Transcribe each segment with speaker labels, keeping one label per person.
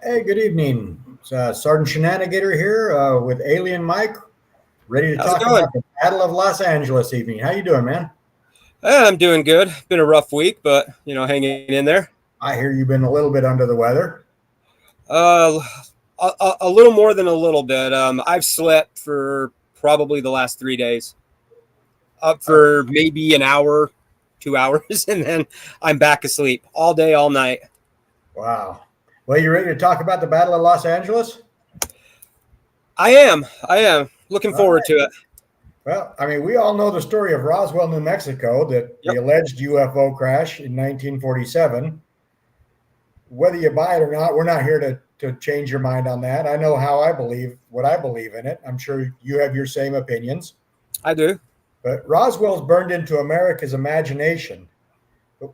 Speaker 1: Hey, good evening. It's, Sergeant Shenanigator here with Alien Mike, ready to
Speaker 2: How's it
Speaker 1: talk
Speaker 2: going?
Speaker 1: about the Battle of Los Angeles evening. How you doing, man?
Speaker 2: I'm doing good. Been a rough week, but hanging in there.
Speaker 1: I hear you've been a little bit under the weather.
Speaker 2: Uh, a little more than a little bit. I've slept for probably the last 3 days, up
Speaker 1: Oh,
Speaker 2: for maybe an hour, 2 hours, and then I'm back asleep all day, all night.
Speaker 1: wow. Well, you ready to talk about the Battle of Los Angeles?
Speaker 2: I am looking
Speaker 1: All
Speaker 2: forward to
Speaker 1: right.
Speaker 2: it.
Speaker 1: Well, I mean, we all know the story of Roswell, New Mexico, that the
Speaker 2: Yep,
Speaker 1: alleged UFO crash in 1947. Whether you buy it or not, we're not here to change your mind on that. I know how I believe, what I believe in it. I'm sure you have your same opinions.
Speaker 2: I do.
Speaker 1: But Roswell's burned into America's imagination. But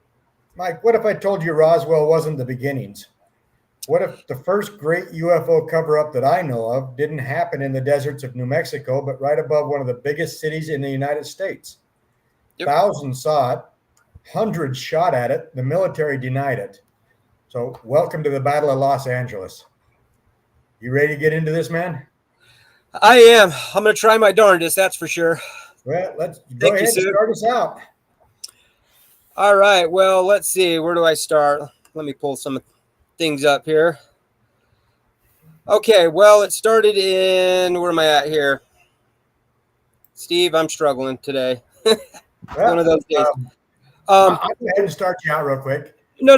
Speaker 1: Mike, what if I told you Roswell wasn't the beginnings? What if the first great UFO cover up that I know of didn't happen in the deserts of New Mexico, but right above one of the biggest cities in the United States?
Speaker 2: Yep,
Speaker 1: Thousands saw it, hundreds shot at it, the military denied it. So, welcome to the Battle of Los Angeles. You ready to get into this, man?
Speaker 2: I am. I'm gonna try my darndest. That's for sure.
Speaker 1: Well, let's go
Speaker 2: Thank
Speaker 1: ahead
Speaker 2: you,
Speaker 1: and
Speaker 2: Sue.
Speaker 1: start us out.
Speaker 2: All right. Well, let's see. Where do I start? Let me pull some things up here. Okay, well, it started in where am I at here? Steve, I'm struggling today. One of
Speaker 1: Well,
Speaker 2: those days.
Speaker 1: um,
Speaker 2: Um,
Speaker 1: I'll go ahead and start you out real quick.
Speaker 2: no,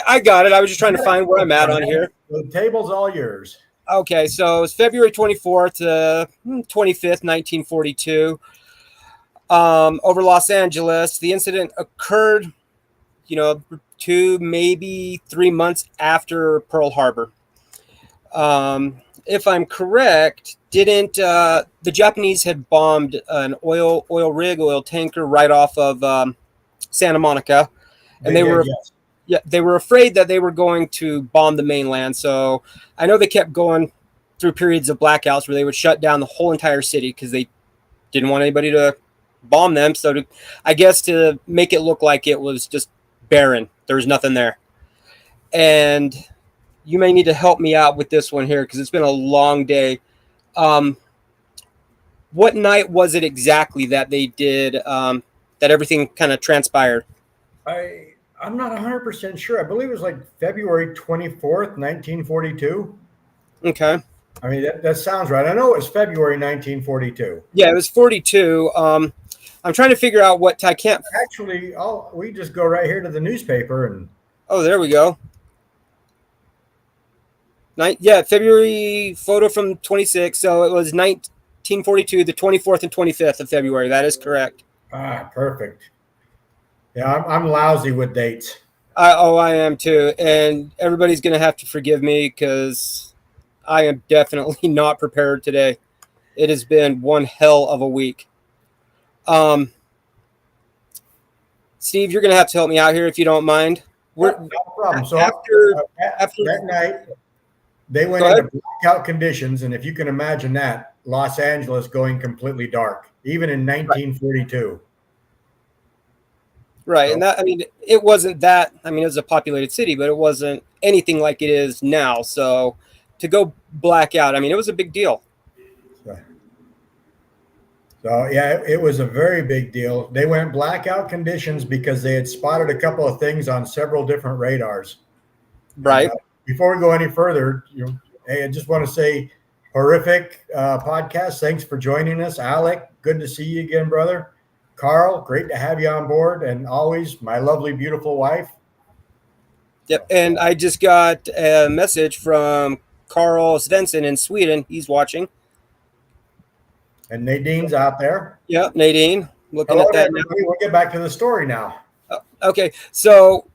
Speaker 2: I got it. I was just trying to find where I'm at on here.
Speaker 1: The table's all yours.
Speaker 2: Okay, so it's February 24th to 25th, 1942, over Los Angeles. The incident occurred, 2 maybe 3 months after Pearl Harbor. If I'm correct, didn't the Japanese had bombed an oil tanker right off of Santa Monica, and
Speaker 1: They did, yes.
Speaker 2: they were afraid that they were going to bomb the mainland. So I know they kept going through periods of blackouts where they would shut down the whole entire city because they didn't want anybody to bomb them. So I guess to make it look like it was just barren, there was nothing there. And you may need to help me out with this one here because it's been a long day. Um, what night was it exactly that they did that everything kind of transpired?
Speaker 1: I'm not 100% sure. I believe it was like February 24th, 1942.
Speaker 2: Okay.
Speaker 1: I mean, that sounds right. I know it was February 1942.
Speaker 2: Yeah, it was 42. I'm trying to figure out what I can't.
Speaker 1: Actually, we just go right here to the newspaper and
Speaker 2: Oh, there we go. Yeah, February photo from 26. So it was 1942, the 24th and 25th of February. That is correct.
Speaker 1: perfect. Yeah, I'm lousy with dates.
Speaker 2: I am too. And everybody's going to have to forgive me because I am definitely not prepared today. It has been one hell of a week. Um, Steve, you're going to have to help me out here if you don't mind. We're
Speaker 1: No problem. So
Speaker 2: after after.
Speaker 1: that night, they went
Speaker 2: Go ahead.
Speaker 1: into blackout conditions, and if you can imagine that, Los Angeles going completely dark, even in
Speaker 2: Right,
Speaker 1: 1942.
Speaker 2: right, and
Speaker 1: So,
Speaker 2: that it wasn't that. It was a populated city, but it wasn't anything like it is now. So to go blackout, it was a big deal.
Speaker 1: so, so yeah, it was a very big deal. They went blackout conditions because they had spotted a couple of things on several different radars. And
Speaker 2: Right.
Speaker 1: before we go any further, hey, I just want to say, horrific podcast. Thanks for joining us, Alec. Good to see you again, brother. Carl, great to have you on board, and always my lovely, beautiful wife.
Speaker 2: Yep. And I just got a message from Carl Svensson in Sweden. He's watching.
Speaker 1: And Nadine's out there.
Speaker 2: Yep, Nadine. Looking
Speaker 1: Hello
Speaker 2: at
Speaker 1: to
Speaker 2: that now.
Speaker 1: everybody. We'll get back to the story now.
Speaker 2: Okay, so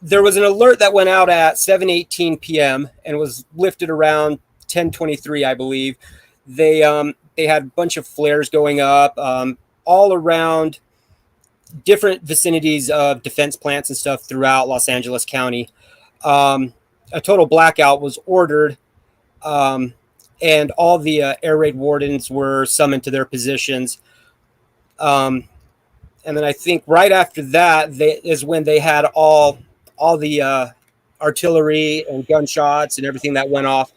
Speaker 2: there was an alert that went out at 7:18 p.m. and was lifted around 10:23, I believe. They had a bunch of flares going up all around different vicinities of defense plants and stuff throughout Los Angeles County. Um, a total blackout was ordered, um, and all the air raid wardens were summoned to their positions. Um, and then I think right after that is when they had all the artillery and gunshots and everything that went off,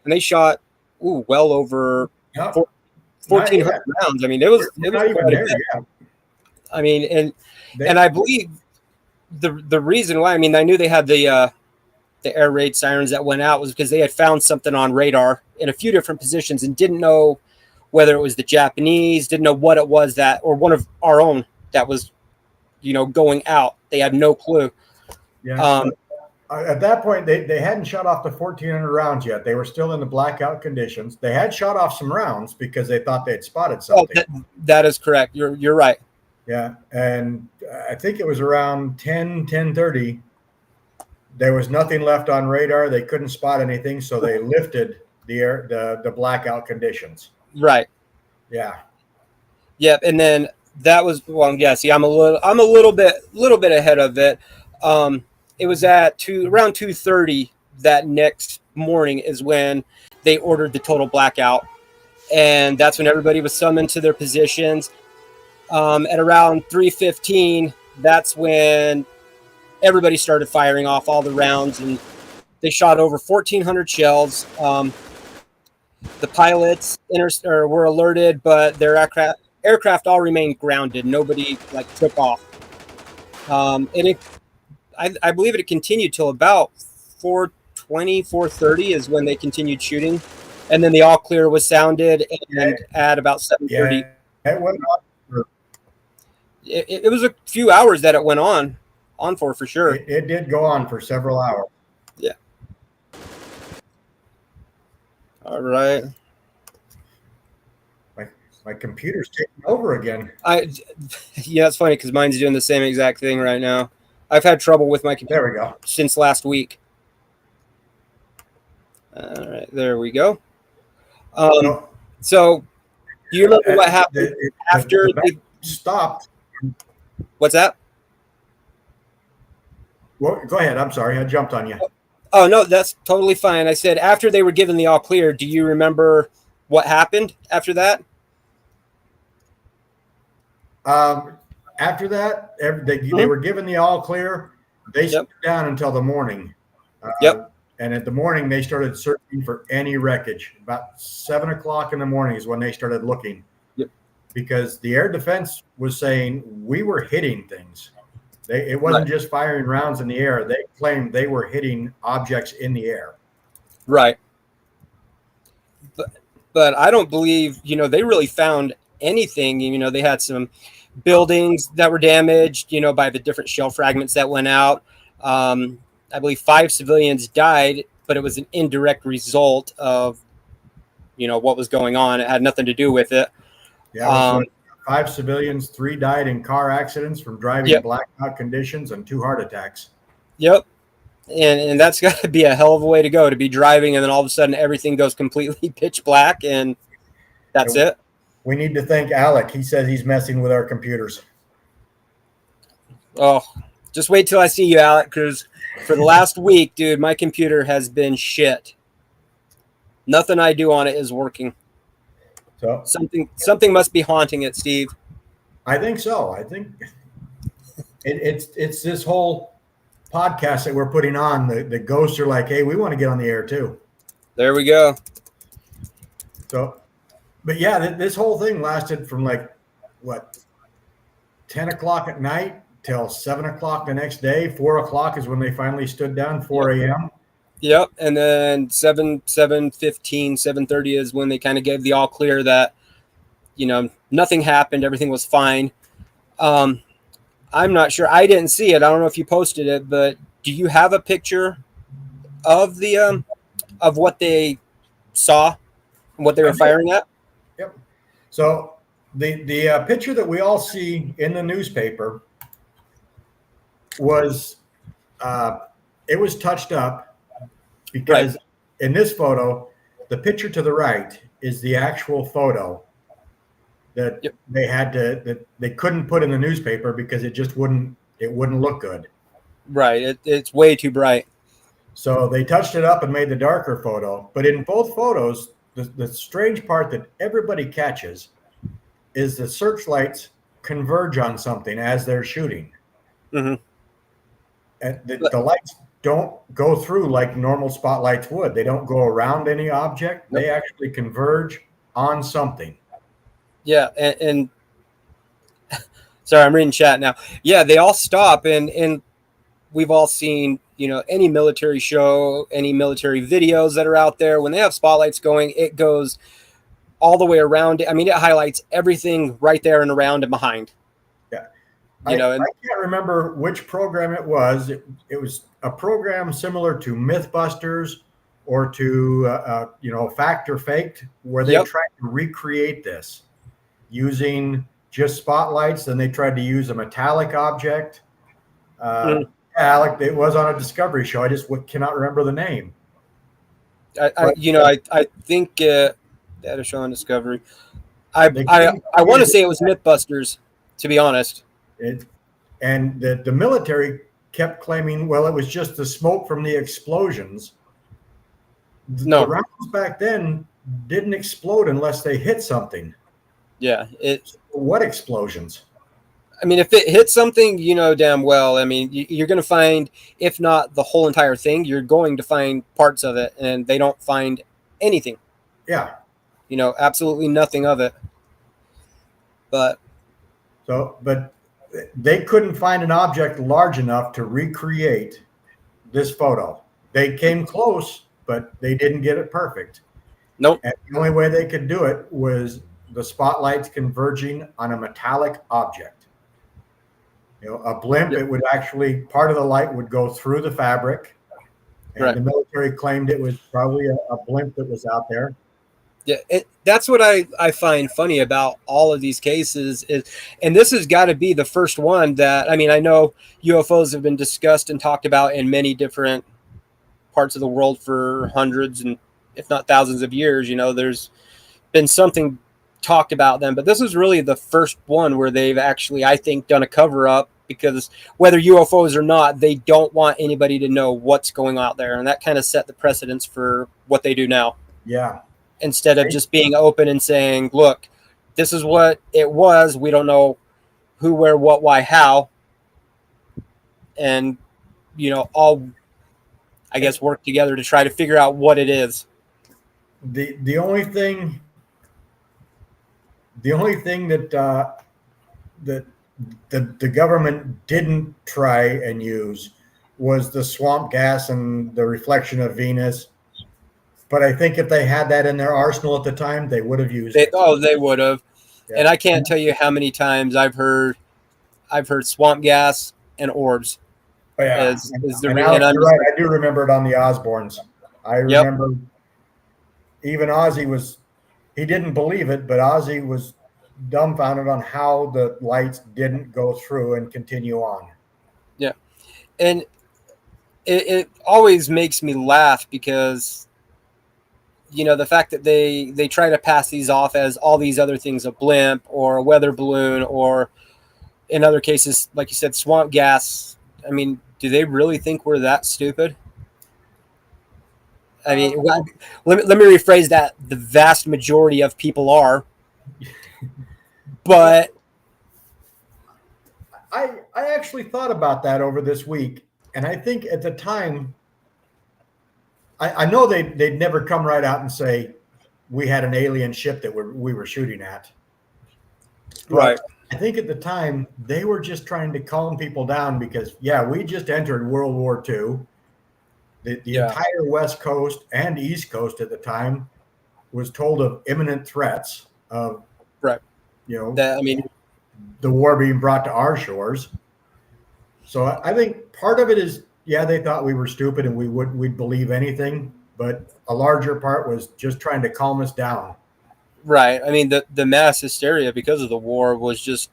Speaker 2: and they shot well over
Speaker 1: Yep.
Speaker 2: 1,400 rounds. I mean, it was
Speaker 1: not
Speaker 2: quite
Speaker 1: even
Speaker 2: a
Speaker 1: there.
Speaker 2: bit.
Speaker 1: Yeah.
Speaker 2: I mean, and I believe the reason why, I mean, I knew they had the air raid sirens that went out was because they had found something on radar in a few different positions and didn't know whether it was the Japanese, didn't know what it was that, or one of our own that was, going out. They had no clue.
Speaker 1: Yeah. At that point, they hadn't shot off the 1,400 rounds yet. They were still in the blackout conditions. They had shot off some rounds because they thought they had spotted something.
Speaker 2: That is correct. You're right.
Speaker 1: Yeah. And I think it was around 10:30. There was nothing left on radar. They couldn't spot anything, so they lifted the blackout conditions.
Speaker 2: Right.
Speaker 1: Yeah.
Speaker 2: Yep. And then that was see, I'm a little bit ahead of it. It was at around 2:30 that next morning is when they ordered the total blackout, and that's when everybody was summoned to their positions. At around 3:15, that's when everybody started firing off all the rounds, and they shot over 1,400 shells. The pilots were alerted, but their aircraft all remained grounded. Nobody took off. And I believe it continued till about 4:20, 4:30 is when they continued shooting, and then the all clear was sounded, and at about 7:30,
Speaker 1: it went on.
Speaker 2: It was a few hours that it went on for sure.
Speaker 1: It did go on for several hours.
Speaker 2: Yeah. All right.
Speaker 1: My computer's taking over again.
Speaker 2: Yeah, it's funny because mine's doing the same exact thing right now. I've had trouble with my computer.
Speaker 1: There we go.
Speaker 2: Since last week. All right, there we go. So, do you remember what happened after
Speaker 1: they stopped?
Speaker 2: What's that?
Speaker 1: Well, go ahead. I'm sorry, I jumped on you.
Speaker 2: Oh no, that's totally fine. I said after they were given the all clear. Do you remember what happened after that?
Speaker 1: After that, they were given the all clear. They stood down until the morning. And at the morning, they started searching for any wreckage. About 7 o'clock in the morning is when they started looking.
Speaker 2: Yep.
Speaker 1: Because the air defense was saying we were hitting things. It wasn't just firing rounds in the air. They claimed they were hitting objects in the air.
Speaker 2: Right. But I don't believe, they really found anything. They had some buildings that were damaged, by the different shell fragments that went out. I believe 5 civilians died, but it was an indirect result of, what was going on. It had nothing to do with it.
Speaker 1: Yeah. 5 civilians, 3 died in car accidents from driving in blackout conditions, and 2 heart attacks.
Speaker 2: Yep. And that's got to be a hell of a way to go, to be driving and then all of a sudden everything goes completely pitch black and that's it.
Speaker 1: We need to thank Alec. He says he's messing with our computers.
Speaker 2: Oh, just wait till I see you, Alec, because for the last week, dude, my computer has been shit. Nothing I do on it is working.
Speaker 1: So
Speaker 2: something must be haunting it, Steve.
Speaker 1: I think so. I think it's this whole podcast that we're putting on. The ghosts are like, hey, we want to get on the air too.
Speaker 2: There we go.
Speaker 1: So, but yeah, this whole thing lasted from 10 o'clock at night till 7 o'clock the next day. 4 o'clock is when they finally stood down. 4 a.m.
Speaker 2: Yep, and then 7:15, 7:30 is when they kind of gave the all clear that, nothing happened, everything was fine. I'm not sure. I didn't see it. I don't know if you posted it, but do you have a picture of the of what they saw and what they were firing at?
Speaker 1: Yep. So the picture that we all see in the newspaper was it was touched up. Because in this photo, the picture to the right is the actual photo that they couldn't put in the newspaper because it wouldn't look good.
Speaker 2: Right. It's way too bright.
Speaker 1: So they touched it up and made the darker photo. But in both photos, the strange part that everybody catches is the searchlights converge on something as they're shooting.
Speaker 2: Mm-hmm.
Speaker 1: And the lights don't go through like normal spotlights would. They don't go around any object.
Speaker 2: Nope.
Speaker 1: They actually converge on something.
Speaker 2: Yeah, and sorry, I'm reading chat now. Yeah, they all stop, and we've all seen, any military show, any military videos that are out there. When they have spotlights going, it goes all the way around. I mean, it highlights everything right there and around and behind.
Speaker 1: Yeah.
Speaker 2: I
Speaker 1: can't remember which program it was. It was a program similar to Mythbusters or to, Fact or Faked, where they tried to recreate this using just spotlights. Then they tried to use a metallic object. Alec, it was on a Discovery show. I just cannot remember the name.
Speaker 2: I think data show on Discovery. I want to say it was Mythbusters, to be honest.
Speaker 1: And the military kept claiming, well, it was just the smoke from the explosions.
Speaker 2: No.
Speaker 1: The rounds back then didn't explode unless they hit something.
Speaker 2: Yeah.
Speaker 1: What explosions?
Speaker 2: I mean, if it hits something, damn well. I mean, you're going to find, if not the whole entire thing, you're going to find parts of it, and they don't find anything.
Speaker 1: Yeah.
Speaker 2: Absolutely nothing of it. But
Speaker 1: they couldn't find an object large enough to recreate this photo. They came close, but they didn't get it perfect.
Speaker 2: Nope.
Speaker 1: And the only way they could do it was the spotlights converging on a metallic object. A blimp, it would actually, part of the light would go through the fabric. And the military claimed it was probably a blimp that was out there.
Speaker 2: Yeah, that's what I find funny about all of these cases and this has got to be the first one that, I mean, I know UFOs have been discussed and talked about in many different parts of the world for hundreds and if not thousands of years. There's been something talked about them, but this is really the first one where they've actually, I think, done a cover up, because whether UFOs or not, they don't want anybody to know what's going out there, and that kind of set the precedence for what they do now.
Speaker 1: Yeah.
Speaker 2: Instead of just being open and saying, look, this is what it was. We don't know who, where, what, why, how. And, all, I guess, work together to try to figure out what it is.
Speaker 1: The only thing that the government didn't try and use was the swamp gas and the reflection of Venus. But I think if they had that in their arsenal at the time, they would have used it.
Speaker 2: Oh, they would have. Yeah. And I can't tell you how many times I've heard swamp gas and orbs.
Speaker 1: Oh, yeah. You're right. I do remember it on the Osbournes. I remember even Ozzy he didn't believe it, but Ozzy was dumbfounded on how the lights didn't go through and continue on.
Speaker 2: Yeah. And it always makes me laugh because, the fact that they try to pass these off as all these other things, a blimp or a weather balloon, or in other cases, like you said, swamp gas. I mean, do they really think we're that stupid? I mean, let me rephrase that. The vast majority of people are, but
Speaker 1: I actually thought about that over this week, and I think at the time, I know they'd never come right out and say we had an alien ship that we were shooting at.
Speaker 2: Right.
Speaker 1: I think at the time they were just trying to calm people down because, we just entered World War II. The entire West Coast and East Coast at the time was told of imminent threats of, the war being brought to our shores. So I think part of it is, they thought we were stupid and we'd believe anything, but a larger part was just trying to calm us down.
Speaker 2: Right. I mean, the mass hysteria because of the war was just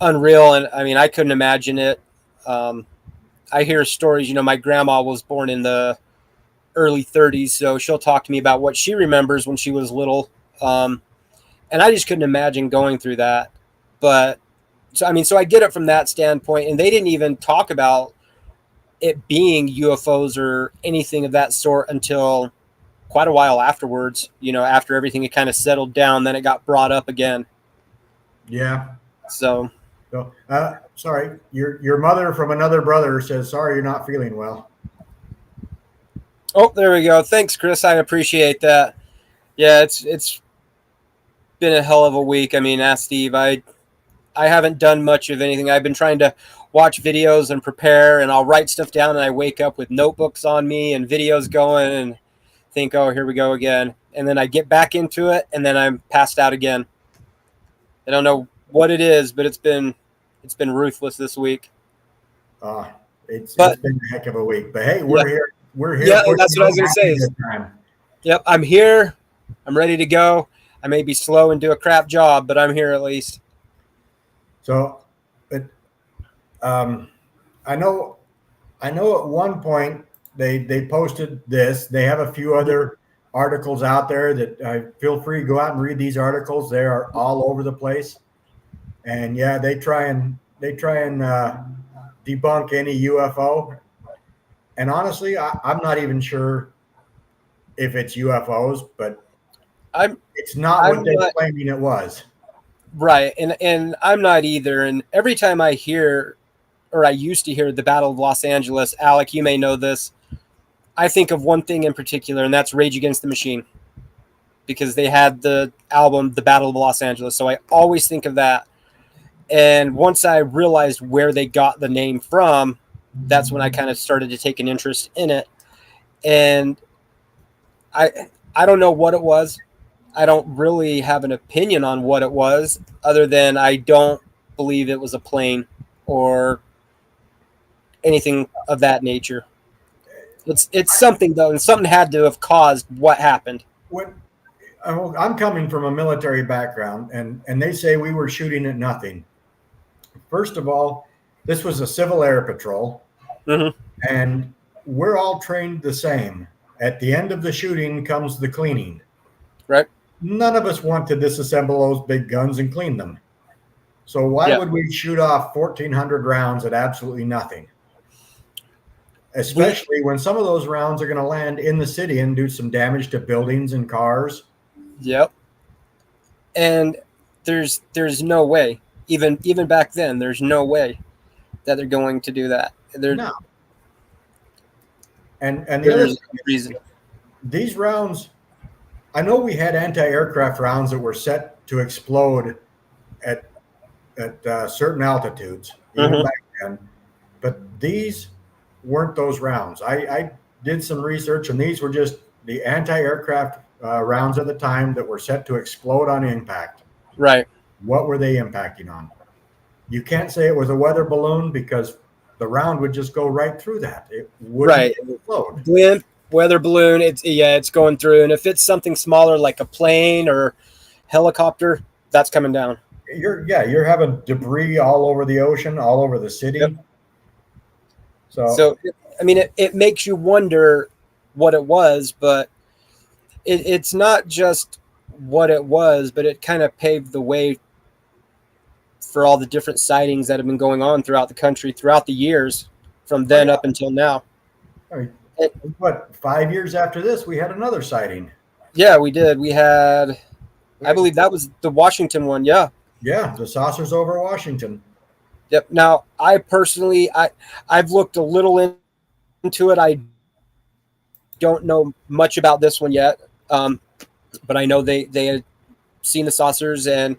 Speaker 2: unreal. And I mean, I couldn't imagine it. I hear stories, my grandma was born in the early 30s, so she'll talk to me about what she remembers when she was little. And I just couldn't imagine going through that. But so I get it from that standpoint. And they didn't even talk about it being UFOs or anything of that sort until quite a while afterwards, after everything had kind of settled down, then it got brought up again.
Speaker 1: Yeah.
Speaker 2: So
Speaker 1: sorry, your mother from another brother says, sorry, you're not feeling well.
Speaker 2: Oh, there we go. Thanks, Chris. I appreciate that. Yeah, it's been a hell of a week. I mean, ask Steve. I haven't done much of anything. I've been trying to watch videos and prepare, and I'll write stuff down, and I wake up with notebooks on me and videos going, and think, oh, here we go again. And then I get back into it, and then I'm passed out again. I don't know what it is, but it's been ruthless this week.
Speaker 1: It's been a heck of a week. But hey, we're here. We're here.
Speaker 2: Yeah, that's what I was going to say. Yep, I'm here. I'm ready to go. I may be slow and do a crap job, but I'm here at least.
Speaker 1: So, but I know at one point they posted this. They have a few other articles out there that I feel free to go out and read these articles. They are all over the place, and yeah, they try and debunk any UFO. And honestly, I'm not even sure if it's UFOs, but it's not what they're claiming it was.
Speaker 2: Right, and I'm not either. And every time I hear, or I used to hear, the Battle of Los Angeles, Alec, you may know this, I think of one thing in particular, and that's Rage Against the Machine, because they had the album The Battle of Los Angeles. So I always think of that. And once I realized where they got the name from, that's when I kind of started to take an interest in it. And I don't know what it was. I don't really have an opinion on what it was, other than I don't believe it was a plane or anything of that nature. It's something, though, and something had to have caused what happened.
Speaker 1: I'm coming from a military background, and they say we were shooting at nothing. First of all, this was a civil air patrol, and we're all trained the same. At the end of the shooting comes the cleaning.
Speaker 2: Right.
Speaker 1: None of us want to disassemble those big guns and clean them. So why would we shoot off 1,400 rounds at absolutely nothing? Especially when some of those rounds are going to land in the city and do some damage to buildings and cars.
Speaker 2: Yep. And there's no way, even back then, there's no way that they're going to do that.
Speaker 1: No. And the other
Speaker 2: reason,
Speaker 1: these rounds, I know we had anti-aircraft rounds that were set to explode at certain altitudes, even back then, but these weren't those rounds. I did some research, and these were just the anti-aircraft rounds at the time that were set to explode on impact.
Speaker 2: Right.
Speaker 1: What were they impacting on? You can't say it was a weather balloon, because the round would just go right through that. It wouldn't explode.
Speaker 2: Blimp, weather balloon, it's going through. And if it's something smaller like a plane or helicopter, that's coming down.
Speaker 1: You're having debris all over the ocean, all over the city.
Speaker 2: Yep.
Speaker 1: So
Speaker 2: I mean, it makes you wonder what it was, but it's not just what it was, but it kind of paved the way for all the different sightings that have been going on throughout the country throughout the years from then up until now.
Speaker 1: I mean, 5 years after this, we had another sighting.
Speaker 2: Yeah, we did. We had, I believe that was the Washington one. Yeah.
Speaker 1: Yeah, the saucers over Washington.
Speaker 2: Yep. Now, I personally, I've looked a little into it. I don't know much about this one yet, but I know they had seen the saucers, and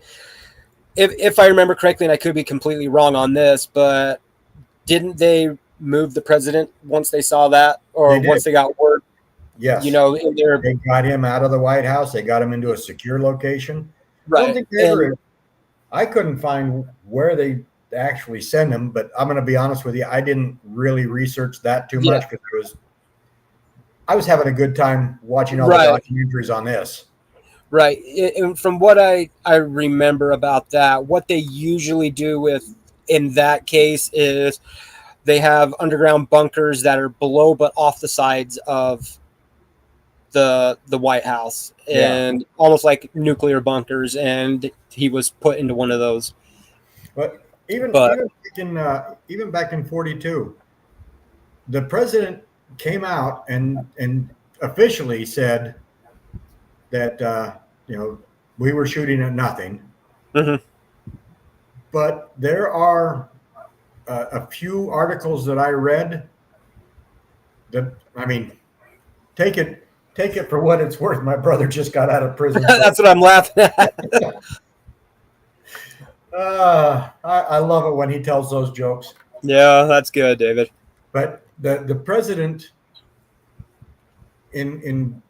Speaker 2: if I remember correctly, and I could be completely wrong on this, but didn't they move the president once they saw that, or once they got word?
Speaker 1: Yes.
Speaker 2: You know, they
Speaker 1: got him out of the White House. They got him into a secure location.
Speaker 2: Right.
Speaker 1: I don't think I couldn't find where they actually send him, but I'm going to be honest with you, I didn't really research that too much, because I was having a good time watching all the documentaries on this.
Speaker 2: Right. And from what I remember about that, what they usually do in that case is they have underground bunkers that are below but off the sides of the White House, and almost like nuclear bunkers, and he was put into one of those.
Speaker 1: But even back in 42, the president came out and officially said that we were shooting at nothing. But there are a few articles that I read that, I mean, take it for what it's worth. My brother just got out of prison.
Speaker 2: That's what I'm laughing at.
Speaker 1: I love it when he tells those jokes.
Speaker 2: Yeah, that's good, David.
Speaker 1: But the president in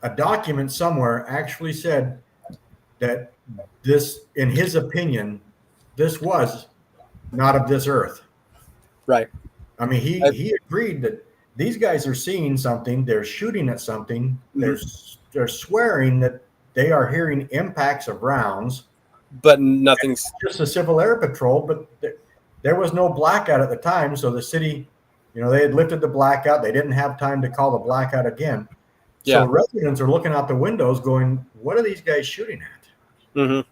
Speaker 1: a document somewhere actually said that this, in his opinion, this was not of this earth.
Speaker 2: Right.
Speaker 1: I mean, he agreed that these guys are seeing something, they're shooting at something, they're swearing that they are hearing impacts of rounds.
Speaker 2: But nothing's
Speaker 1: just a Civil Air Patrol, but there was no blackout at the time, so the city, they had lifted the blackout. They didn't have time to call the blackout again. So residents are looking out the windows going, what are these guys shooting at?
Speaker 2: Mm-hmm.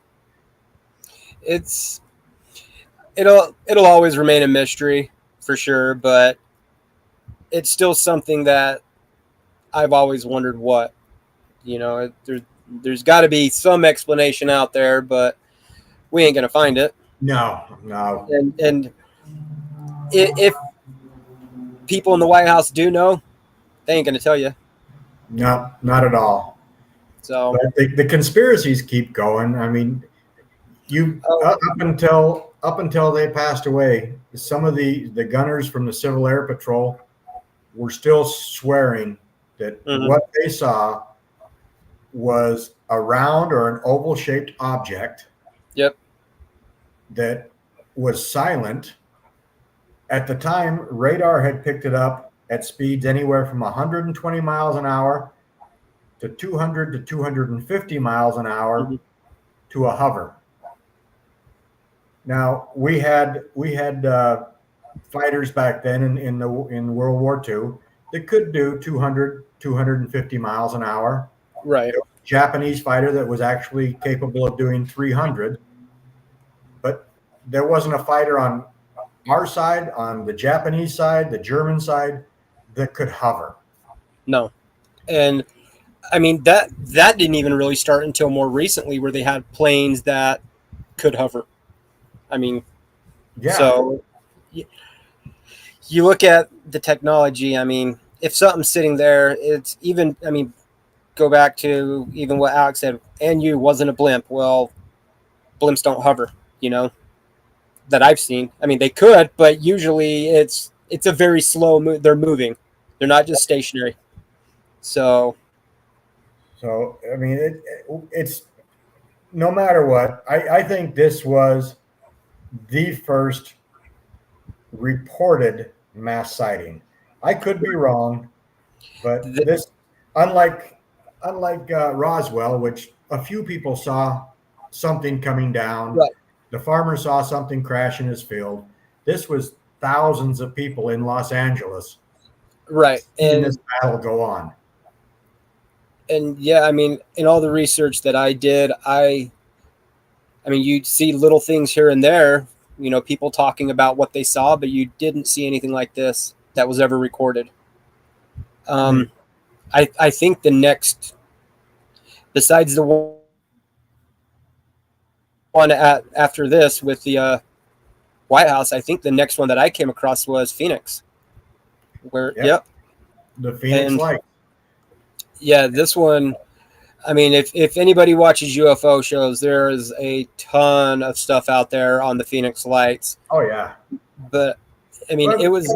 Speaker 2: It'll always remain a mystery for sure, but it's still something that I've always wondered what, there's got to be some explanation out there, but we ain't going to find it.
Speaker 1: No.
Speaker 2: And if people in the White House do know, they ain't going to tell you.
Speaker 1: No, not at all.
Speaker 2: So
Speaker 1: but the conspiracies keep going. I mean, up until they passed away, some of the gunners from the Civil Air Patrol were still swearing that what they saw was a round or an oval shaped object.
Speaker 2: Yep.
Speaker 1: That was silent. At the time, radar had picked it up at speeds anywhere from 120 miles an hour to 200 to 250 miles an hour to a hover. Now we had fighters back then in World War II that could do 200, 250 miles an hour.
Speaker 2: Right.
Speaker 1: Japanese fighter that was actually capable of doing 300. But there wasn't a fighter on our side, on the Japanese side, the German side, that could hover.
Speaker 2: No. And I mean, that didn't even really start until more recently, where they had planes that could hover. I mean, so you look at the technology. I mean, if something's sitting there, it's even, I mean, go back to even what Alex said, and you wasn't a blimp. Well, blimps don't hover, that I've seen. I mean, they could, but usually it's a very slow move. They're moving. They're not just stationary. So
Speaker 1: I mean, it's no matter what, I think this was the first reported mass sighting. I could be wrong, but this, unlike Roswell, which a few people saw something coming down.
Speaker 2: Right.
Speaker 1: The farmer saw something crash in his field. This was thousands of people in Los Angeles.
Speaker 2: Right.
Speaker 1: And this battle go on.
Speaker 2: And yeah, I mean, in all the research that I did, I mean, you'd see little things here and there, people talking about what they saw, but you didn't see anything like this that was ever recorded. I think the next, besides the one after this with the White House, I think the next one that I came across was Phoenix. The
Speaker 1: Phoenix Lights.
Speaker 2: Yeah, this one, I mean, if anybody watches UFO shows, there is a ton of stuff out there on the Phoenix Lights.
Speaker 1: Oh, yeah.
Speaker 2: But, I mean, it was...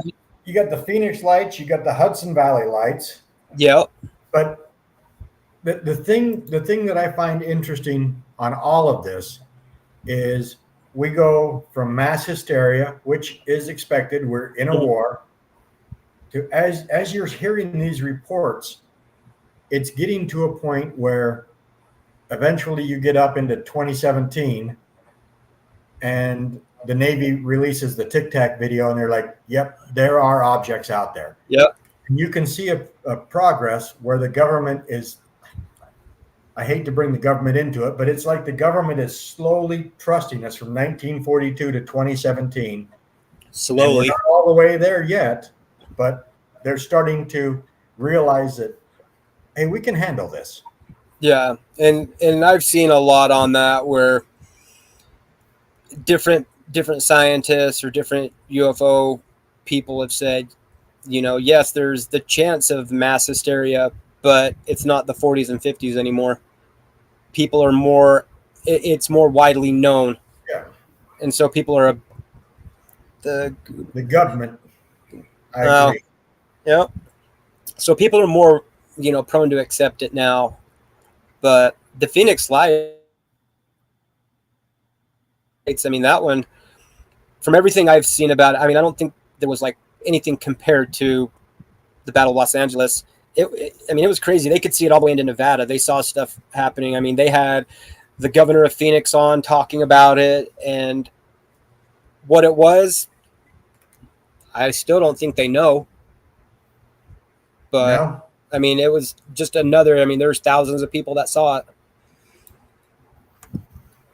Speaker 1: You got the Phoenix Lights, you got the Hudson Valley Lights.
Speaker 2: Yeah.
Speaker 1: But the thing that I find interesting on all of this is we go from mass hysteria, which is expected, we're in a war, to as you're hearing these reports, it's getting to a point where eventually you get up into 2017 and the Navy releases the Tic Tac video and they're like, yep, there are objects out there.
Speaker 2: Yep.
Speaker 1: And you can see a progress where the government is, I hate to bring the government into it, but it's like the government is slowly trusting us from 1942 to 2017.
Speaker 2: Slowly.
Speaker 1: We're not all the way there yet, but they're starting to realize that, hey, we can handle this.
Speaker 2: Yeah, and I've seen a lot on that where different scientists or different UFO people have said, yes, there's the chance of mass hysteria but it's not the 40s and 50s anymore. People are more, it's more widely known.
Speaker 1: Yeah.
Speaker 2: And so people are,
Speaker 1: The government. I
Speaker 2: uh,
Speaker 1: agree.
Speaker 2: yeah. So people are more, prone to accept it now. But the Phoenix Lights, I mean, that one, from everything I've seen about it, I mean, I don't think there was like anything compared to the Battle of Los Angeles. I mean, it was crazy. They could see it all the way into Nevada. They saw stuff happening. I mean, they had the governor of Phoenix on talking about it, and what it was, I still don't think they know. But
Speaker 1: No.
Speaker 2: I mean, it was just another. I mean, there's thousands of people that saw it,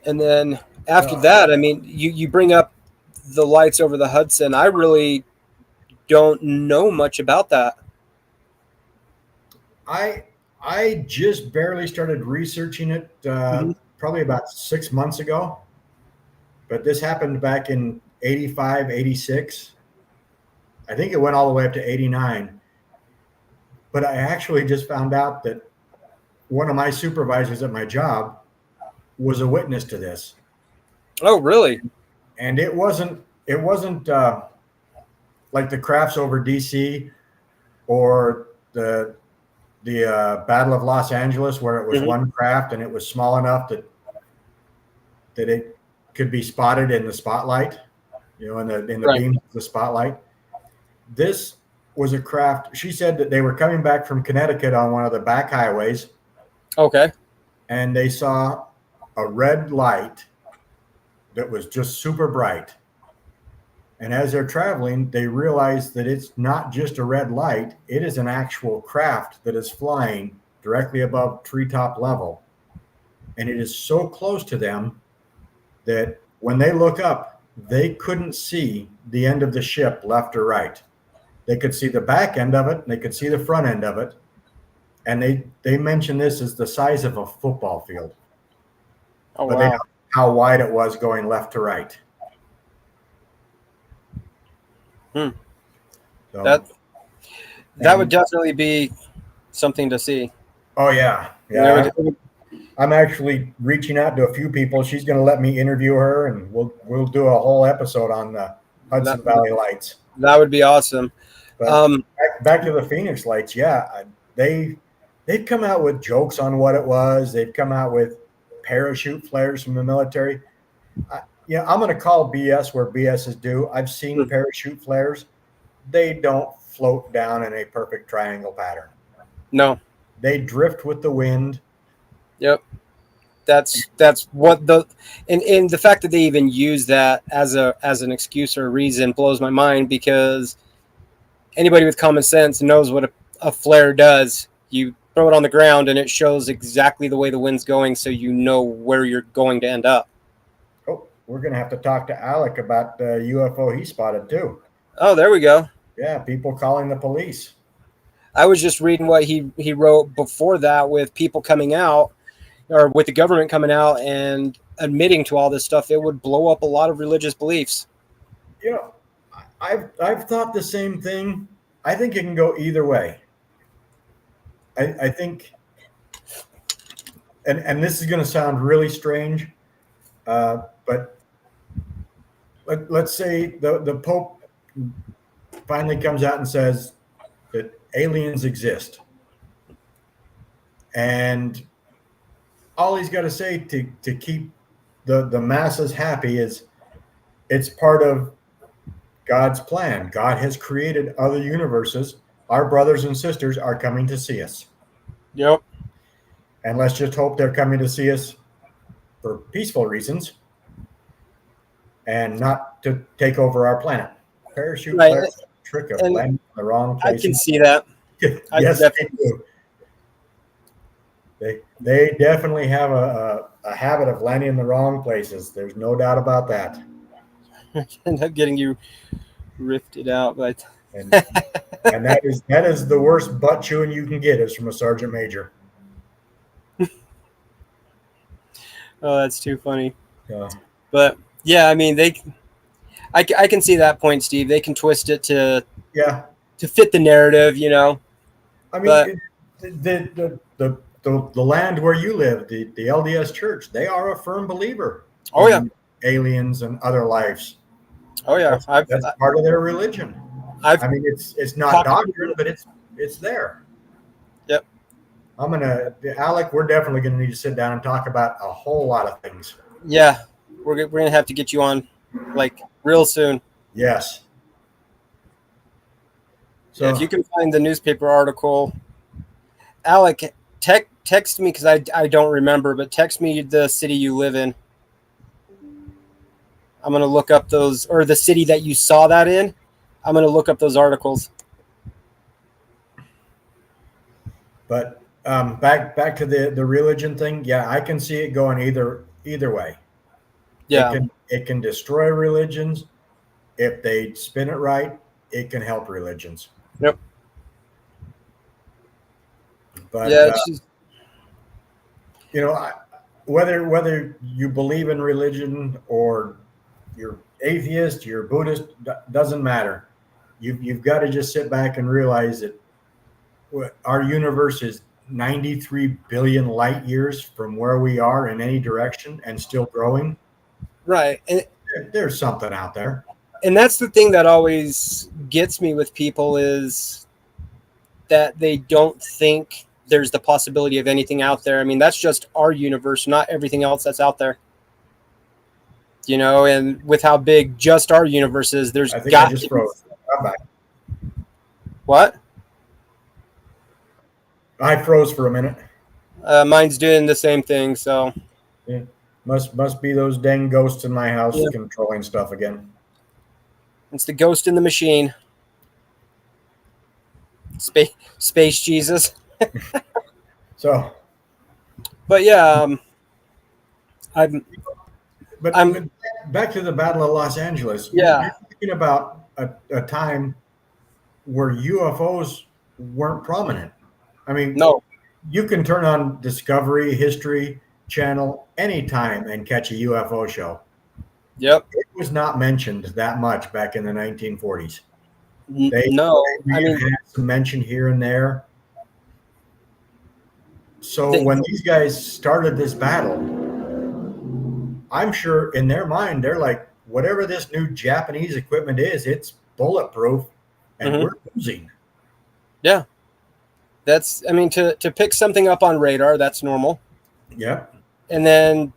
Speaker 2: and then after that, I mean, you bring up the lights over the Hudson. I really don't know much about that.
Speaker 1: I just barely started researching it probably about 6 months ago. But this happened back in 85, 86. I think it went all the way up to 89. But I actually just found out that one of my supervisors at my job was a witness to this.
Speaker 2: Oh, really?
Speaker 1: And it wasn't like the crafts over DC or the Battle of Los Angeles, where it was one craft and it was small enough that it could be spotted in the spotlight, in the
Speaker 2: Right.
Speaker 1: beams of the spotlight. This was a craft. She said that they were coming back from Connecticut on one of the back highways,
Speaker 2: Okay.
Speaker 1: and they saw a red light that was just super bright. And as they're traveling, they realize that it's not just a red light, it is an actual craft that is flying directly above treetop level. And it is so close to them that when they look up, they couldn't see the end of the ship left or right. They could see the back end of it, and they could see the front end of it. And they mentioned this as the size of a football field.
Speaker 2: Oh,
Speaker 1: But they
Speaker 2: wow.
Speaker 1: know how wide it was going left to right.
Speaker 2: Hmm.
Speaker 1: So,
Speaker 2: That would definitely be something to see.
Speaker 1: oh yeah, yeah. I'm actually reaching out to a few people. She's going to let me interview her, and we'll do a whole episode on the Hudson Valley Lights.
Speaker 2: That would be awesome.
Speaker 1: But back to the Phoenix Lights, yeah, they've come out with jokes on what it was. They've come out with parachute flares from the military. I'm going to call BS where BS is due. I've seen parachute flares. They don't float down in a perfect triangle pattern.
Speaker 2: No.
Speaker 1: They drift with the wind.
Speaker 2: Yep. That's what and the fact that they even use that as an excuse or a reason blows my mind, because anybody with common sense knows what a flare does. You throw it on the ground and it shows exactly the way the wind's going, so you know where you're going to end up.
Speaker 1: Oh, we're going to have to talk to Alec about the UFO he spotted too.
Speaker 2: Oh, there we go.
Speaker 1: Yeah, people calling the police.
Speaker 2: I was just reading what he wrote before that, with people coming out, or with the government coming out and admitting to all this stuff. It would blow up a lot of religious beliefs.
Speaker 1: I've thought the same thing. I think it can go either way. I think, and this is going to sound really strange, but let's say the Pope finally comes out and says that aliens exist, and all he's got to say to keep the masses happy is it's part of God's plan. God has created other universes. Our brothers and sisters are coming to see us.
Speaker 2: Yep.
Speaker 1: And let's just hope they're coming to see us for peaceful reasons and not to take over our planet. Parachute flare, trick of landing in the wrong place.
Speaker 2: I can see that.
Speaker 1: Yes, they do. They definitely have a habit of landing in the wrong places. There's no doubt about that.
Speaker 2: End up getting you rifted out, but
Speaker 1: and that is the worst butt chewing you can get is from a sergeant major.
Speaker 2: Oh, that's too funny.
Speaker 1: Yeah.
Speaker 2: But yeah, I mean, I can see that point, Steve. They can twist it to fit the narrative,
Speaker 1: I mean, the land where you live, the LDS Church, they are a firm believer
Speaker 2: Oh yeah.
Speaker 1: in aliens and other lives.
Speaker 2: Oh yeah.
Speaker 1: That's part of their religion.
Speaker 2: I've
Speaker 1: I mean, it's not
Speaker 2: talked-
Speaker 1: doctrine, but it's there.
Speaker 2: Yep.
Speaker 1: Alec, we're definitely gonna need to sit down and talk about a whole lot of things.
Speaker 2: Yeah, we're gonna have to get you on like real soon.
Speaker 1: Yes. So
Speaker 2: Yeah, if you can find the newspaper article, Alec, text me because I don't remember, but text me the city you live in. I'm gonna look up those, or the city that you saw that in. I'm gonna look up those articles.
Speaker 1: But back to the religion thing. Yeah, I can see it going either way.
Speaker 2: Yeah.
Speaker 1: It can destroy religions. If they spin it right, it can help religions.
Speaker 2: Yep.
Speaker 1: But
Speaker 2: Yeah, it's just,
Speaker 1: whether you believe in religion or you're atheist, you're Buddhist, doesn't matter. You've got to just sit back and realize that our universe is 93 billion light years from where we are in any direction and still growing.
Speaker 2: right.
Speaker 1: There's something out there.
Speaker 2: And that's the thing that always gets me with people is that they don't think there's the possibility of anything out there. I mean, that's just our universe, not everything else that's out there. And with how big just our universe is, there's
Speaker 1: I think
Speaker 2: got
Speaker 1: I just
Speaker 2: to
Speaker 1: froze. I'm back.
Speaker 2: What?
Speaker 1: I froze for a minute.
Speaker 2: Mine's doing the same thing. So
Speaker 1: Yeah. Must be those dang ghosts in my house
Speaker 2: Yeah.
Speaker 1: controlling stuff again.
Speaker 2: it's the ghost in the machine. Space Jesus.
Speaker 1: So,
Speaker 2: But yeah, I'm
Speaker 1: back to the Battle of Los Angeles.
Speaker 2: Yeah.
Speaker 1: You're thinking about a time where UFOs weren't prominent. I mean,
Speaker 2: no.
Speaker 1: you can turn on Discovery, History Channel anytime and catch a UFO show.
Speaker 2: Yep.
Speaker 1: It was not mentioned that much back in the 1940s.
Speaker 2: No. I mean,
Speaker 1: had some mention here and there. So when these guys started this battle, I'm sure in their mind, they're like, whatever this new Japanese equipment is, it's bulletproof and we're losing.
Speaker 2: Yeah. I mean, to pick something up on radar, that's normal.
Speaker 1: Yeah.
Speaker 2: And then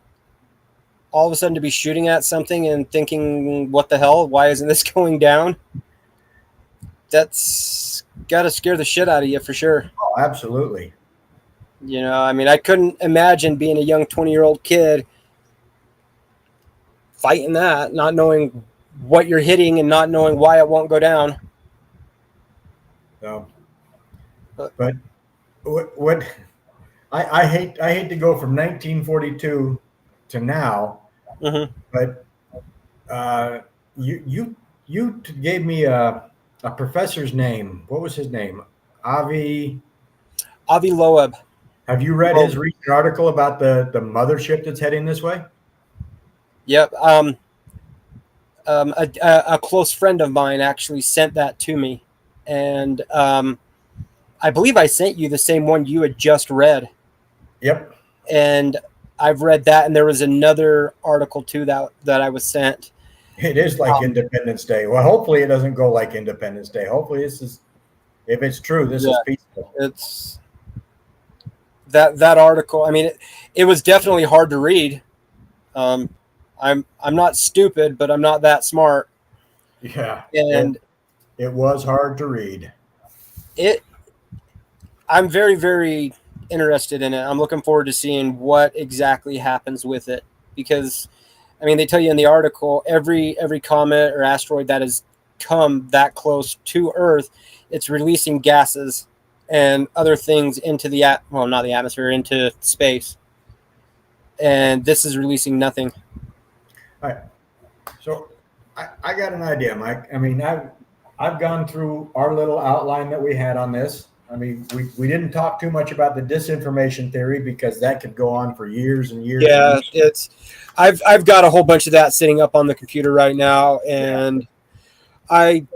Speaker 2: all of a sudden to be shooting at something and thinking, what the hell? Why isn't this going down? That's got to scare the shit out of you for sure.
Speaker 1: Oh, absolutely.
Speaker 2: I mean, I couldn't imagine being a young 20-year-old kid fighting that, not knowing what you're hitting and not knowing why it won't go down.
Speaker 1: So, but what I hate to go from 1942 to now, but you gave me a professor's name. What was his name? Avi
Speaker 2: Loeb.
Speaker 1: Have you read his recent article about the mothership that's heading this way?
Speaker 2: Yep. A close friend of mine actually sent that to me, and I believe I sent you the same one you had just read.
Speaker 1: Yep.
Speaker 2: And I've read that, and there was another article too that I was sent.
Speaker 1: It is like Independence Day. Well, hopefully it doesn't go like Independence Day. Hopefully this is, if it's true, this is peaceful.
Speaker 2: It's that article. I mean, it was definitely hard to read. I'm not stupid, but I'm not that smart.
Speaker 1: Yeah.
Speaker 2: And
Speaker 1: it was hard to read.
Speaker 2: I'm very, very interested in it. I'm looking forward to seeing what exactly happens with it, because I mean, they tell you in the article, every comet or asteroid that has come that close to Earth, it's releasing gases and other things into not the atmosphere, into space. And this is releasing nothing.
Speaker 1: All right. So I got an idea, Mike. I mean, I've gone through our little outline that we had on this. I mean, we didn't talk too much about the disinformation theory because that could go on for years and years.
Speaker 2: Yeah,
Speaker 1: and years.
Speaker 2: I've got a whole bunch of that sitting up on the computer right now, and I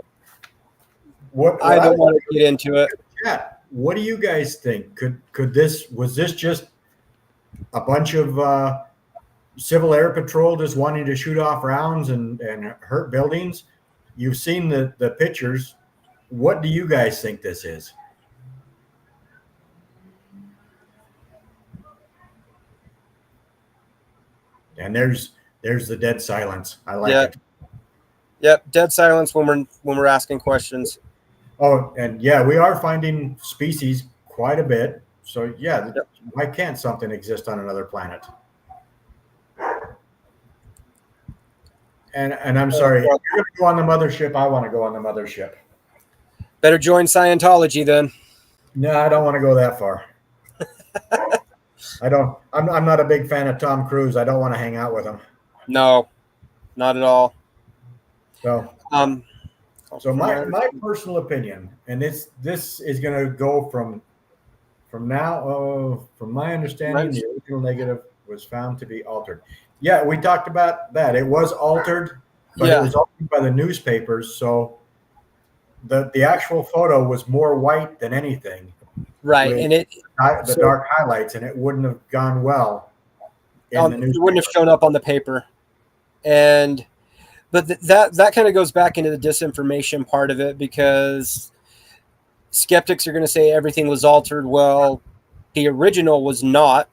Speaker 2: don't want to get into it.
Speaker 1: what do you guys think? Was this just a bunch of Civil Air Patrol just wanting to shoot off rounds and hurt buildings? You've seen the pictures. What do you guys think this is? And there's the dead silence. I like it.
Speaker 2: Yep, dead silence when we're asking questions.
Speaker 1: Oh, and yeah, we are finding species quite a bit. So yeah,
Speaker 2: Yep.
Speaker 1: why can't something exist on another planet? And I'm sorry, if you're going to go on the mothership, I want to go on the mothership.
Speaker 2: Better join Scientology then.
Speaker 1: No, I don't want to go that far. I'm not a big fan of Tom Cruise. I don't want to hang out with him.
Speaker 2: No, not at all.
Speaker 1: So my personal opinion, and this is going to go from now. From my understanding, the original negative was found to be altered. Yeah, we talked about that. It was altered, but it was altered by the newspapers. So the actual photo was more white than anything.
Speaker 2: Right, and
Speaker 1: the dark highlights, and it wouldn't have gone well in the newspaper.
Speaker 2: It wouldn't have shown up on the paper. But that kind of goes back into the disinformation part of it, because skeptics are going to say everything was altered. Well, the original was not.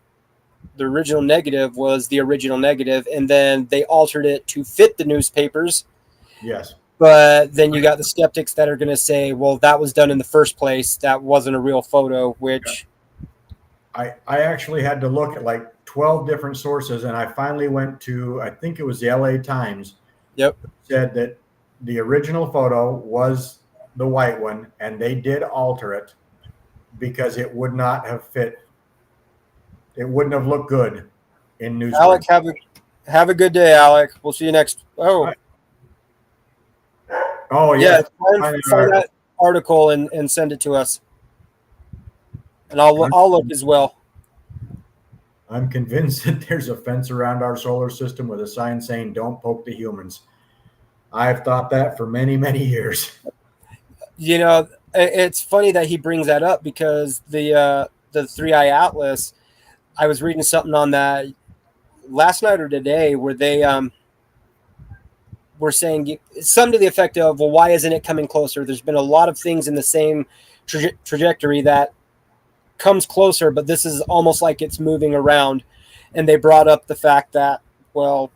Speaker 2: The original negative was the original negative, and then they altered it to fit the newspapers.
Speaker 1: Yes.
Speaker 2: But then you got the skeptics that are going to say, well, that was done in the first place. That wasn't a real photo, which...
Speaker 1: I actually had to look at like 12 different sources, and I finally went to, I think it was the LA Times.
Speaker 2: Yep.
Speaker 1: Said that the original photo was the white one, and they did alter it because it would not have fit. It wouldn't have looked good in newspapers.
Speaker 2: Alec, have a good day, Alec. We'll see you next. Oh yeah. Find that article and send it to us, and I'll look as well.
Speaker 1: I'm convinced that there's a fence around our solar system with a sign saying "Don't poke the humans." I've thought that for many, many years.
Speaker 2: You know, it's funny that he brings that up, because the 3i Atlas, I was reading something on that last night or today where they were saying something to the effect of, well, why isn't it coming closer? There's been a lot of things in the same trajectory that comes closer, but this is almost like it's moving around. And they brought up the fact that, well,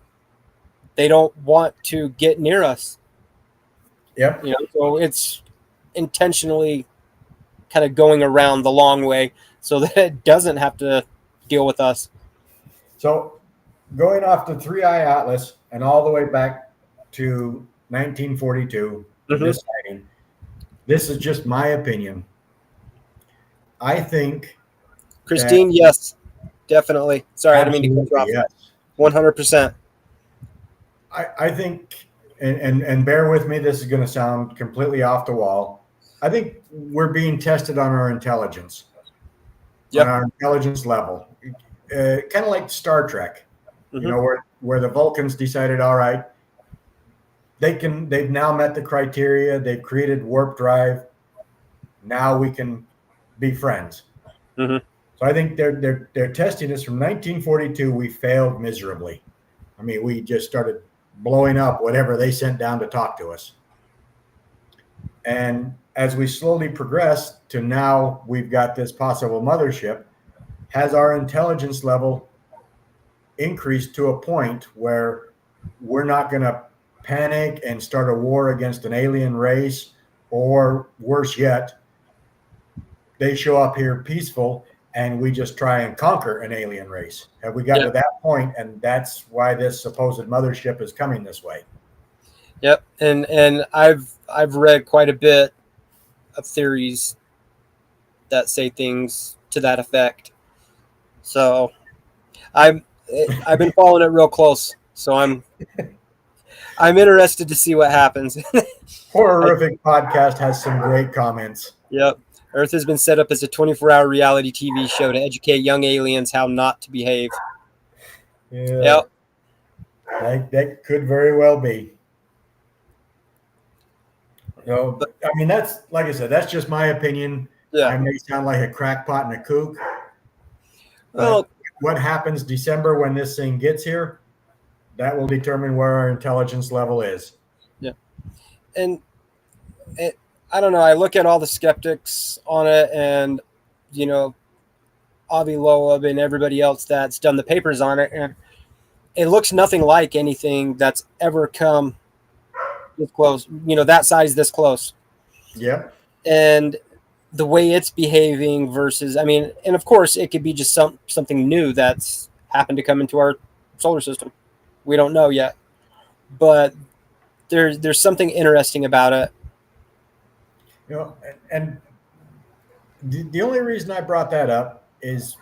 Speaker 2: they don't want to get near us.
Speaker 1: Yep.
Speaker 2: You know, so it's intentionally kind of going around the long way so that it doesn't have to deal with us.
Speaker 1: So going off the 3i Atlas and all the way back to 1942, this sighting, this is just my opinion. I think
Speaker 2: Christine, yes, definitely. Sorry, I didn't mean to cut you off.
Speaker 1: Yes.
Speaker 2: 100%.
Speaker 1: I think, and bear with me, this is going to sound completely off the wall. I think we're being tested on our intelligence, on our intelligence level, kind of like Star Trek, you know, where the Vulcans decided, all right, they've now met the criteria, they've created warp drive, now we can be friends. So I think they're testing us. From 1942. We failed miserably. I mean, we just started blowing up whatever they sent down to talk to us. And as we slowly progress to now, we've got this possible mothership. Has our intelligence level increased to a point where we're not going to panic and start a war against an alien race, or worse yet, they show up here peaceful and we just try and conquer an alien race? Have we got to that point? And that's why this supposed mothership is coming this way.
Speaker 2: Yep. And I've read quite a bit of theories that say things to that effect. So I've been following it real close. So I'm interested to see what happens.
Speaker 1: Horrific podcast has some great comments.
Speaker 2: Yep. Earth has been set up as a 24-hour reality TV show to educate young aliens how not to behave.
Speaker 1: Yeah. Yep. That could very well be. So, I mean, that's, like I said, that's just my opinion.
Speaker 2: Yeah.
Speaker 1: I may sound like a crackpot and a kook,
Speaker 2: Well,
Speaker 1: but what happens December when this thing gets here, that will determine where our intelligence level is.
Speaker 2: yeah. And I don't know. I look at all the skeptics on it, and you know, Avi Loeb and everybody else that's done the papers on it, and it looks nothing like anything that's ever come this close. You know, that size this close,
Speaker 1: Yep.
Speaker 2: and the way it's behaving versus, I mean, and of course, it could be just something new that's happened to come into our solar system. We don't know yet, but there's something interesting about it.
Speaker 1: You know, and the only reason I brought that up is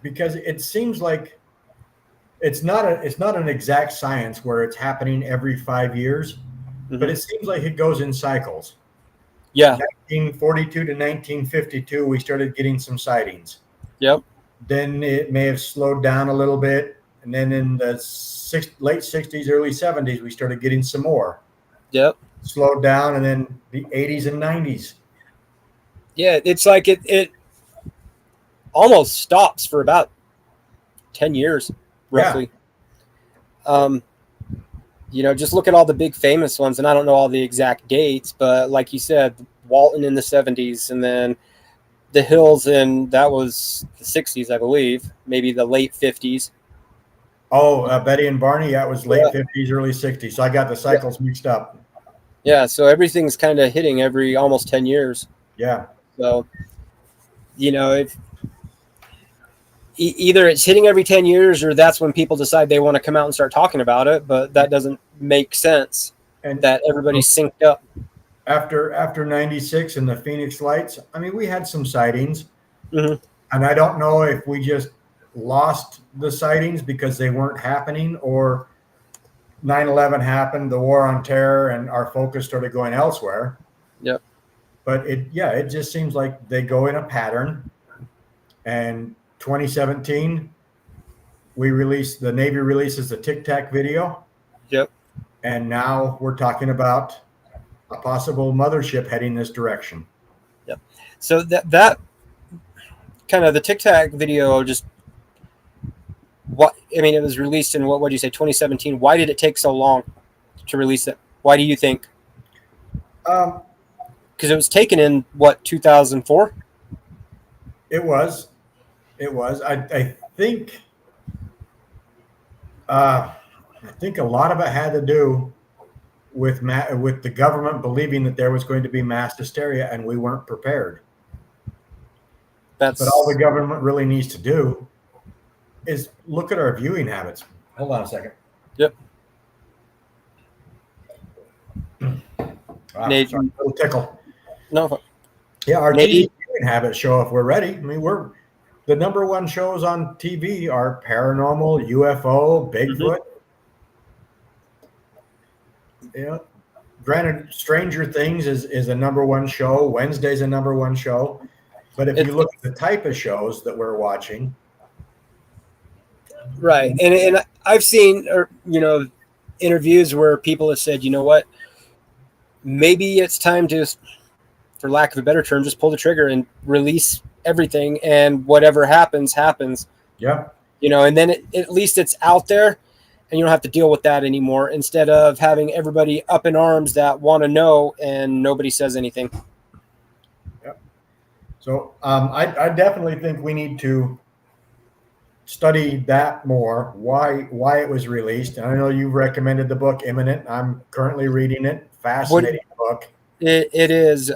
Speaker 1: because it seems like it's not an exact science where it's happening every 5 years,
Speaker 2: Mm-hmm.
Speaker 1: but it seems like it goes in cycles.
Speaker 2: Yeah.
Speaker 1: 1942 to 1952, we started getting some sightings.
Speaker 2: Yep.
Speaker 1: Then it may have slowed down a little bit, and then in the late 60s, early 70s, we started getting some more.
Speaker 2: Yep.
Speaker 1: Slowed down, and then the 80s and 90s.
Speaker 2: Yeah, it's like it almost stops for about 10 years, roughly. Yeah. You know, just look at all the big famous ones, and I don't know all the exact dates, but like you said, Walton in the 70s, and then the Hills in, that was the 60s, I believe, maybe the late 50s.
Speaker 1: Oh, Betty and Barney, that was late 50s, early 60s. So I got the cycles mixed up.
Speaker 2: Yeah, so everything's kind of hitting every almost 10 years.
Speaker 1: Yeah.
Speaker 2: So, you know, if either it's hitting every 10 years or that's when people decide they want to come out and start talking about it, but that doesn't make sense, and that everybody's synced up.
Speaker 1: After 96 and the Phoenix Lights, I mean, we had some sightings.
Speaker 2: Mm-hmm.
Speaker 1: And I don't know if we just lost the sightings because they weren't happening, or 9/11 happened, the war on terror, and our focus started going elsewhere.
Speaker 2: Yep.
Speaker 1: But it just seems like they go in a pattern. And 2017, the Navy releases the Tic Tac video.
Speaker 2: Yep.
Speaker 1: And now we're talking about a possible mothership heading this direction.
Speaker 2: Yep. So that kind of the Tic Tac video, just what, I mean, it was released in what do you say, 2017. Why did it take so long to release it? Why do you think? Because it was taken in what, 2004?
Speaker 1: It was. I think a lot of it had to do with the government believing that there was going to be mass hysteria, and we weren't prepared. But all the government really needs to do is look at our viewing habits. Hold on a second.
Speaker 2: Yep.
Speaker 1: Sorry, a little tickle.
Speaker 2: No.
Speaker 1: Yeah, our TV viewing habits show if we're ready. I mean, the number one shows on TV are paranormal, UFO, Bigfoot. Mm-hmm. Yeah. Granted, Stranger Things is a number one show. Wednesday's a number one show. But if you look at the type of shows that we're watching.
Speaker 2: Right. And I've seen, interviews where people have said, you know what, maybe it's time to, for lack of a better term, just pull the trigger and release everything, and whatever happens.
Speaker 1: Yeah.
Speaker 2: You know, and then at least it's out there and you don't have to deal with that anymore, instead of having everybody up in arms that want to know and nobody says anything.
Speaker 1: Yep. So I definitely think we need to study that more, why it was released. And I know you've recommended the book Imminent. I'm currently reading it. Fascinating book.
Speaker 2: It is.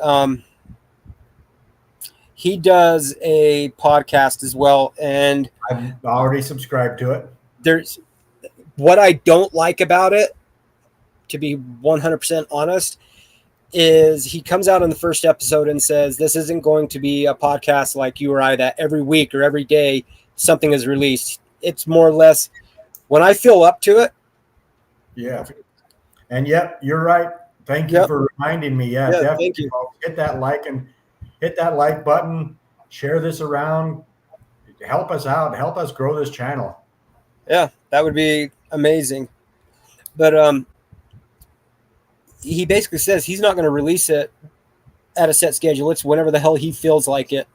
Speaker 2: He does a podcast as well, and
Speaker 1: I've already subscribed to it.
Speaker 2: There's what I don't like about it, to be 100% honest, is he comes out in the first episode and says, this isn't going to be a podcast like you or I, that every week or every day something is released. It's more or less when I feel up to it.
Speaker 1: Yeah. And yep, you're right. Thank you for reminding me. Yeah, definitely.
Speaker 2: Thank you.
Speaker 1: Hit that like button, share this around, help us out, help us grow this channel.
Speaker 2: Yeah, that would be amazing. But he basically says he's not going to release it at a set schedule. It's whenever the hell he feels like it.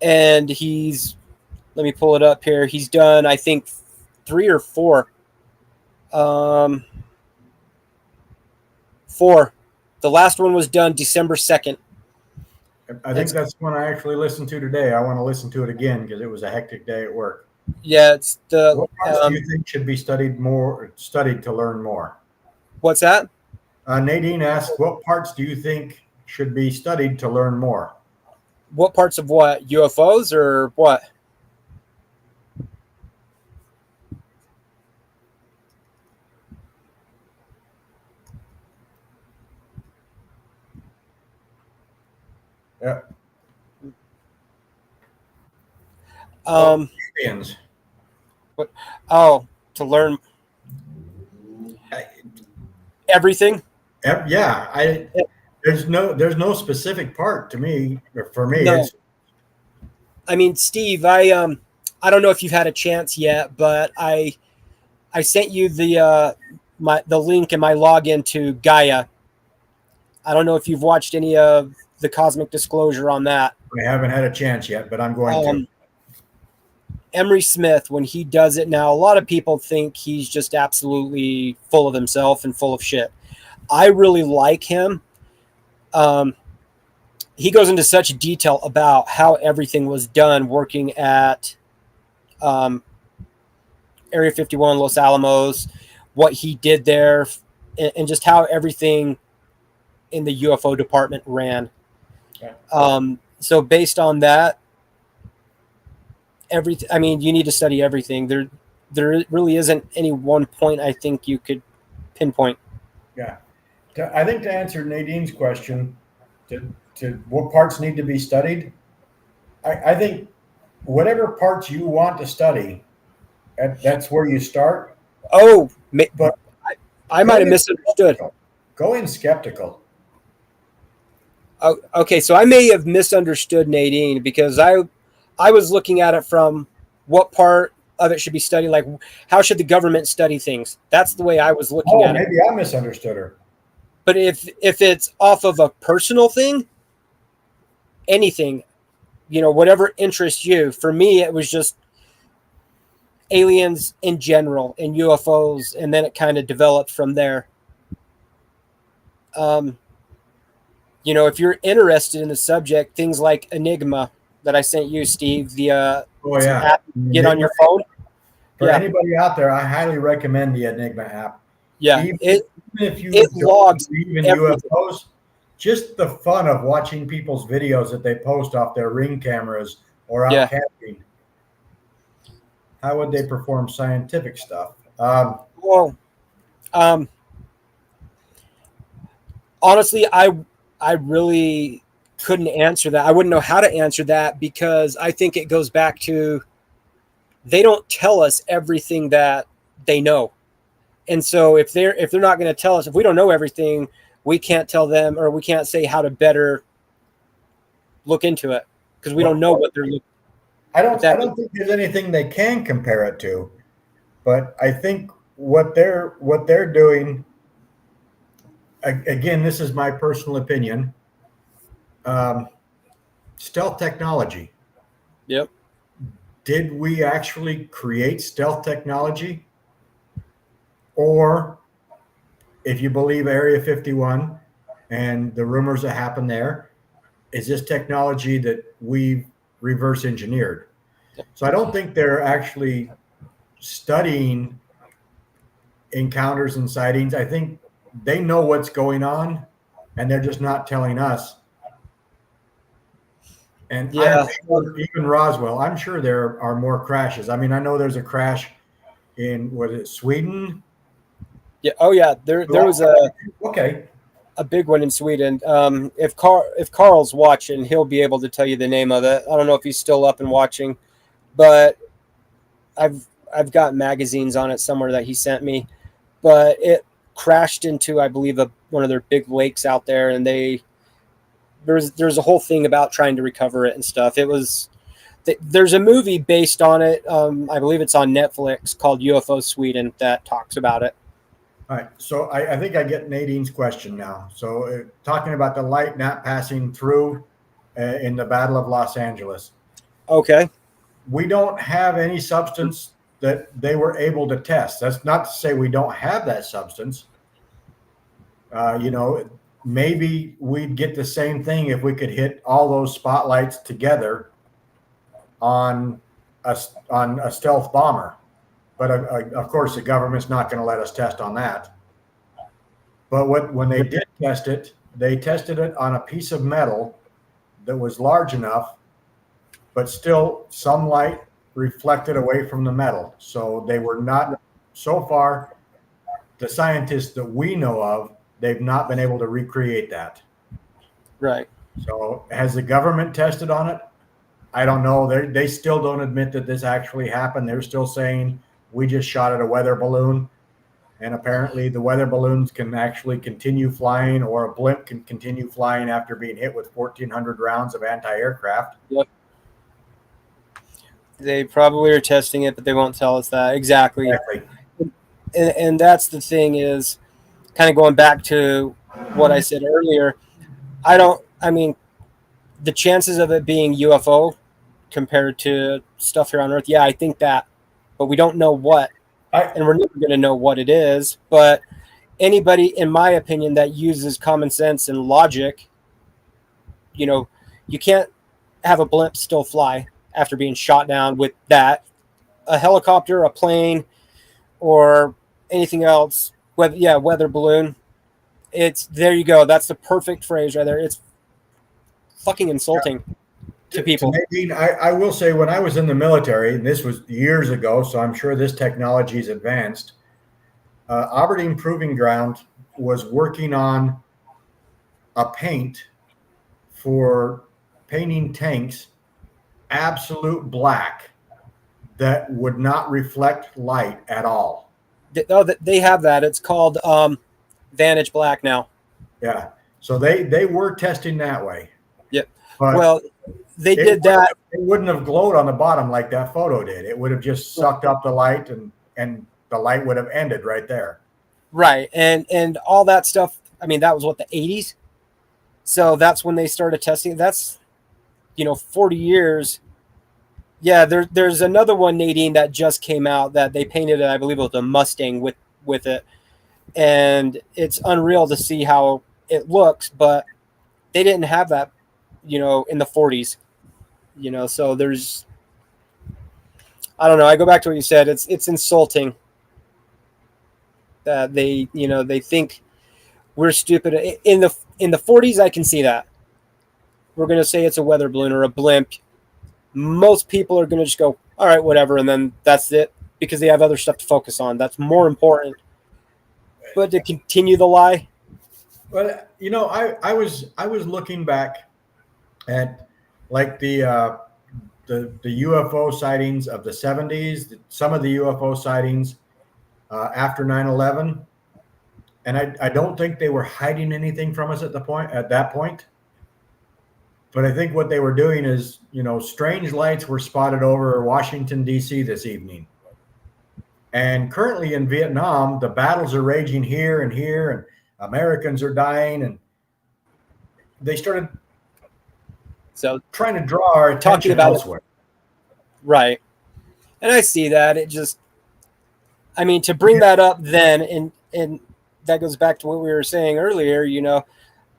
Speaker 2: And let me pull it up here. He's done, I think, 3 or 4. 4. The last one was done December 2nd.
Speaker 1: I think that's one I actually listened to today. I want to listen to it again because it was a hectic day at work.
Speaker 2: Yeah, it's the.
Speaker 1: What parts do you think should be studied to learn more?
Speaker 2: What's that?
Speaker 1: Nadine asked, what parts do you think should be studied to learn more?
Speaker 2: What parts of what? UFOs or what?
Speaker 1: Yeah. Aliens.
Speaker 2: What? Oh, to learn everything.
Speaker 1: Yeah, there's no specific part to me. For me,
Speaker 2: No. I mean, Steve, I don't know if you've had a chance yet, but I sent you the link and my login to Gaia. I don't know if you've watched any of the Cosmic Disclosure on that.
Speaker 1: I haven't had a chance yet, but I'm going to.
Speaker 2: Emery Smith, when he does it now, a lot of people think he's just absolutely full of himself and full of shit. I really like him. He goes into such detail about how everything was done working at Area 51, Los Alamos, what he did there, and just how everything in the UFO department ran.
Speaker 1: Okay.
Speaker 2: So based on that, I mean, you need to study everything. There really isn't any one point I think you could pinpoint.
Speaker 1: Yeah. I think to answer Nadine's question, to what parts need to be studied, I think whatever parts you want to study, that's where you start.
Speaker 2: Oh,
Speaker 1: but
Speaker 2: I might have misunderstood.
Speaker 1: Go in skeptical.
Speaker 2: Oh, okay, so I may have misunderstood Nadine because I was looking at it from what part of it should be studied, like how should the government study things? That's the way I was looking at it.
Speaker 1: Maybe I misunderstood her.
Speaker 2: But if it's off of a personal thing, anything, whatever interests you. For me, it was just aliens in general and UFOs, and then it kind of developed from there. If you're interested in the subject, things like Enigma that I sent you, Steve, the app get on your phone.
Speaker 1: For anybody out there, I highly recommend the Enigma app.
Speaker 2: Yeah,
Speaker 1: even if you
Speaker 2: logs
Speaker 1: believe in UFOs, just the fun of watching people's videos that they post off their Ring cameras or out camping. How would they perform scientific stuff?
Speaker 2: Honestly, I really couldn't answer that. I wouldn't know how to answer that because I think it goes back to they don't tell us everything that they know. And so if they're not going to tell us, if we don't know everything, we can't tell them, or we can't say how to better look into it because we don't know what they're looking.
Speaker 1: I don't think there's anything they can compare it to, but I think what they're doing, again, this is my personal opinion, stealth technology.
Speaker 2: Yep.
Speaker 1: Did we actually create stealth technology? Or if you believe Area 51 and the rumors that happened there, is this technology that we've reverse engineered? So I don't think they're actually studying encounters and sightings. I think they know what's going on and they're just not telling us. And I'm sure, even Roswell, I'm sure there are more crashes. I mean, I know there's a crash in, was it Sweden?
Speaker 2: Yeah. Oh yeah. There was a big one in Sweden. If Carl's watching, he'll be able to tell you the name of it. I don't know if he's still up and watching, but I've got magazines on it somewhere that he sent me. But it crashed into, I believe, one of their big lakes out there, and there's a whole thing about trying to recover it and stuff. There's a movie based on it. I believe it's on Netflix called UFO Sweden that talks about it.
Speaker 1: All right. So I think I get Nadine's question now. So talking about the light not passing through in the Battle of Los Angeles,
Speaker 2: Okay.
Speaker 1: we don't have any substance that they were able to test. That's not to say we don't have that substance. You know, maybe we'd get the same thing if we could hit all those spotlights together on a stealth bomber. But of course, the government's not going to let us test on that. But when they did test it, they tested it on a piece of metal that was large enough, but still some light reflected away from the metal. So they were not, so far, the scientists that we know of, they've not been able to recreate that.
Speaker 2: Right.
Speaker 1: So has the government tested on it? I don't know. They still don't admit that this actually happened. They're still saying we just shot at a weather balloon. And apparently the weather balloons can actually continue flying, or a blimp can continue flying after being hit with 1,400 rounds of anti-aircraft.
Speaker 2: Yep. They probably are testing it, but they won't tell us that. Exactly. And that's the thing, is kind of going back to what I said earlier. I mean, the chances of it being UFO compared to stuff here on Earth, yeah, I think that, but we don't know what. And we're never going to know what it is. But anybody, in my opinion, that uses common sense and logic, you know, you can't have a blimp still fly after being shot down with that. A helicopter, a plane, or anything else, weather balloon. It's, there you go. That's the perfect phrase right there. It's fucking insulting to people.
Speaker 1: Nadine, I will say, when I was in the military, and this was years ago, so I'm sure this technology is advanced, Aberdeen Proving Ground was working on a paint for painting tanks absolute black that would not reflect light at all.
Speaker 2: They have that. It's called Vantage Black now.
Speaker 1: Yeah. So they were testing that way.
Speaker 2: Yep.
Speaker 1: But
Speaker 2: well, they did that.
Speaker 1: It wouldn't have glowed on the bottom like that photo did. It would have just sucked up the light, and the light would have ended right there.
Speaker 2: Right. And all that stuff. I mean, that was what, the 80s. So that's when they started testing. That's, 40 years. Yeah. There's another one, Nadine, that just came out that they painted it, I believe it was a Mustang with it. And it's unreal to see how it looks, but they didn't have that, in the 40s. So there's, I don't know. I go back to what you said. It's insulting that they think we're stupid. In the 40s, I can see that. We're going to say it's a weather balloon or a blimp. Most people are going to just go, all right, whatever. And then that's it, because they have other stuff to focus on. That's more important. But to continue the lie.
Speaker 1: Well, I was looking back at like the UFO sightings of the 70s, some of the UFO sightings after 9/11, and I don't think they were hiding anything from us at that point. But I think what they were doing is, strange lights were spotted over Washington, D.C. this evening. And currently in Vietnam, the battles are raging here, and Americans are dying, and they started trying to draw our attention
Speaker 2: about
Speaker 1: elsewhere.
Speaker 2: Right. And I see that. It just, I mean, to bring that up then, and that goes back to what we were saying earlier,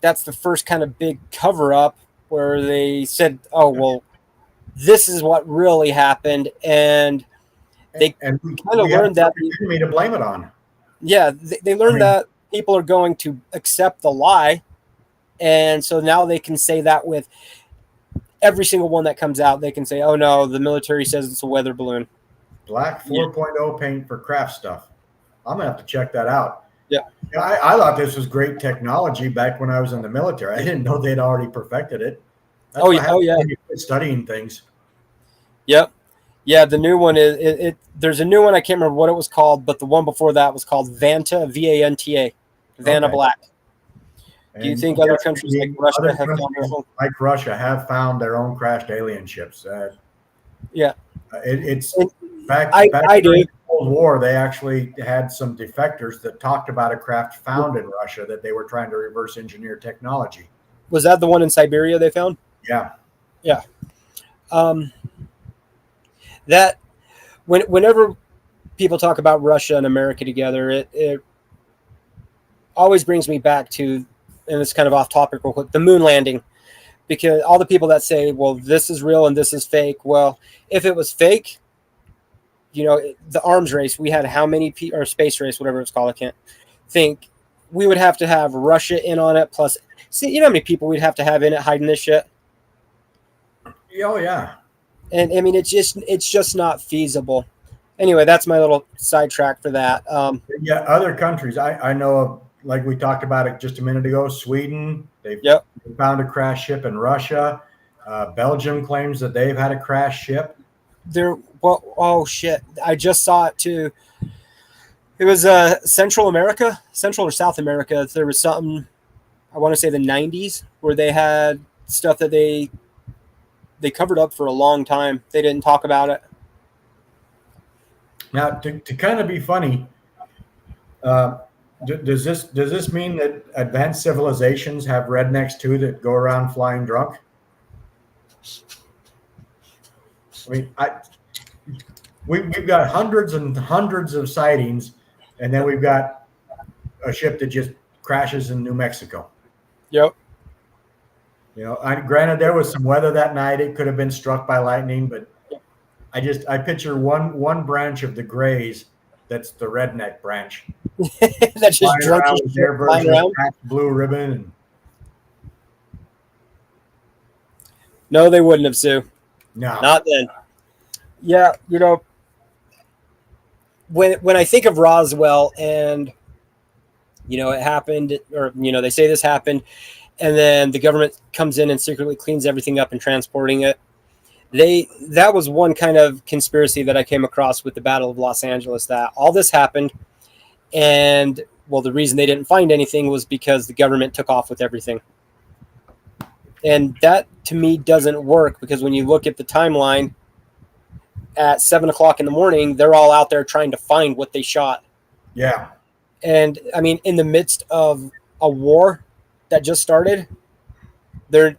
Speaker 2: that's the first kind of big cover up where they said, oh, well, this is what really happened. And they kind of learned that
Speaker 1: me to blame it on.
Speaker 2: Yeah, they learned that people are going to accept the lie, and so now they can say that with every single one that comes out. They can say, "Oh no, the military says it's a weather balloon."
Speaker 1: Black 4.0 paint for craft stuff. I'm gonna have to check that out.
Speaker 2: Yeah,
Speaker 1: I thought this was great technology back when I was in the military. I didn't know they'd already perfected it.
Speaker 2: Oh yeah,
Speaker 1: studying things.
Speaker 2: Yep. Yeah, the new one is there's a new one. I can't remember what it was called, but the one before that was called Vanta, Vanta, Vanta Black.
Speaker 1: And
Speaker 2: do you think other countries like Russia have found their own?
Speaker 1: Like Russia have found their own crashed alien ships?
Speaker 2: Yeah,
Speaker 1: it's
Speaker 2: and
Speaker 1: back.
Speaker 2: I do.
Speaker 1: Cold War, they actually had some defectors that talked about a craft found in Russia that they were trying to reverse engineer technology.
Speaker 2: Was that the one in Siberia they found?
Speaker 1: Yeah.
Speaker 2: Yeah. That whenever people talk about Russia and America together, it always brings me back to, and it's kind of off topic real quick, the moon landing. Because all the people that say, well, this is real and this is fake. Well, if it was fake, the arms race, we had how many or space race, whatever it's called, I can't think. We would have to have Russia in on it. Plus, see, you know how many people we'd have to have in it hiding this shit?
Speaker 1: Oh, yeah.
Speaker 2: And I mean, it's just not feasible. Anyway, that's my little sidetrack for that.
Speaker 1: Yeah, other countries. I know of, like we talked about it just a minute ago, Sweden, they found a crash ship in Russia. Belgium claims that they've had a crash ship.
Speaker 2: Oh, shit. I just saw it, too. It was Central or South America. There was something, I want to say the 90s, where they had stuff that they covered up for a long time. They didn't talk about it.
Speaker 1: Now, to kind of be funny, does this mean that advanced civilizations have rednecks too that go around flying drunk? I mean, we've got hundreds and hundreds of sightings, and then we've got a ship that just crashes in New Mexico.
Speaker 2: Yep.
Speaker 1: Granted, there was some weather that night. It could have been struck by lightning, but I picture one branch of the Greys that's the redneck branch.
Speaker 2: That's just drunk
Speaker 1: with their version of blue ribbon. And...
Speaker 2: No, they wouldn't have, Sue.
Speaker 1: No,
Speaker 2: not then. Yeah, when I think of Roswell and it happened, or they say this happened, and then the government comes in and secretly cleans everything up and transporting it. That was one kind of conspiracy that I came across with the Battle of Los Angeles, that all this happened, and the reason they didn't find anything was because the government took off with everything. And that to me doesn't work, because when you look at the timeline, at 7:00 in the morning, they're all out there trying to find what they shot.
Speaker 1: Yeah.
Speaker 2: And I mean, in the midst of a war that just started, there's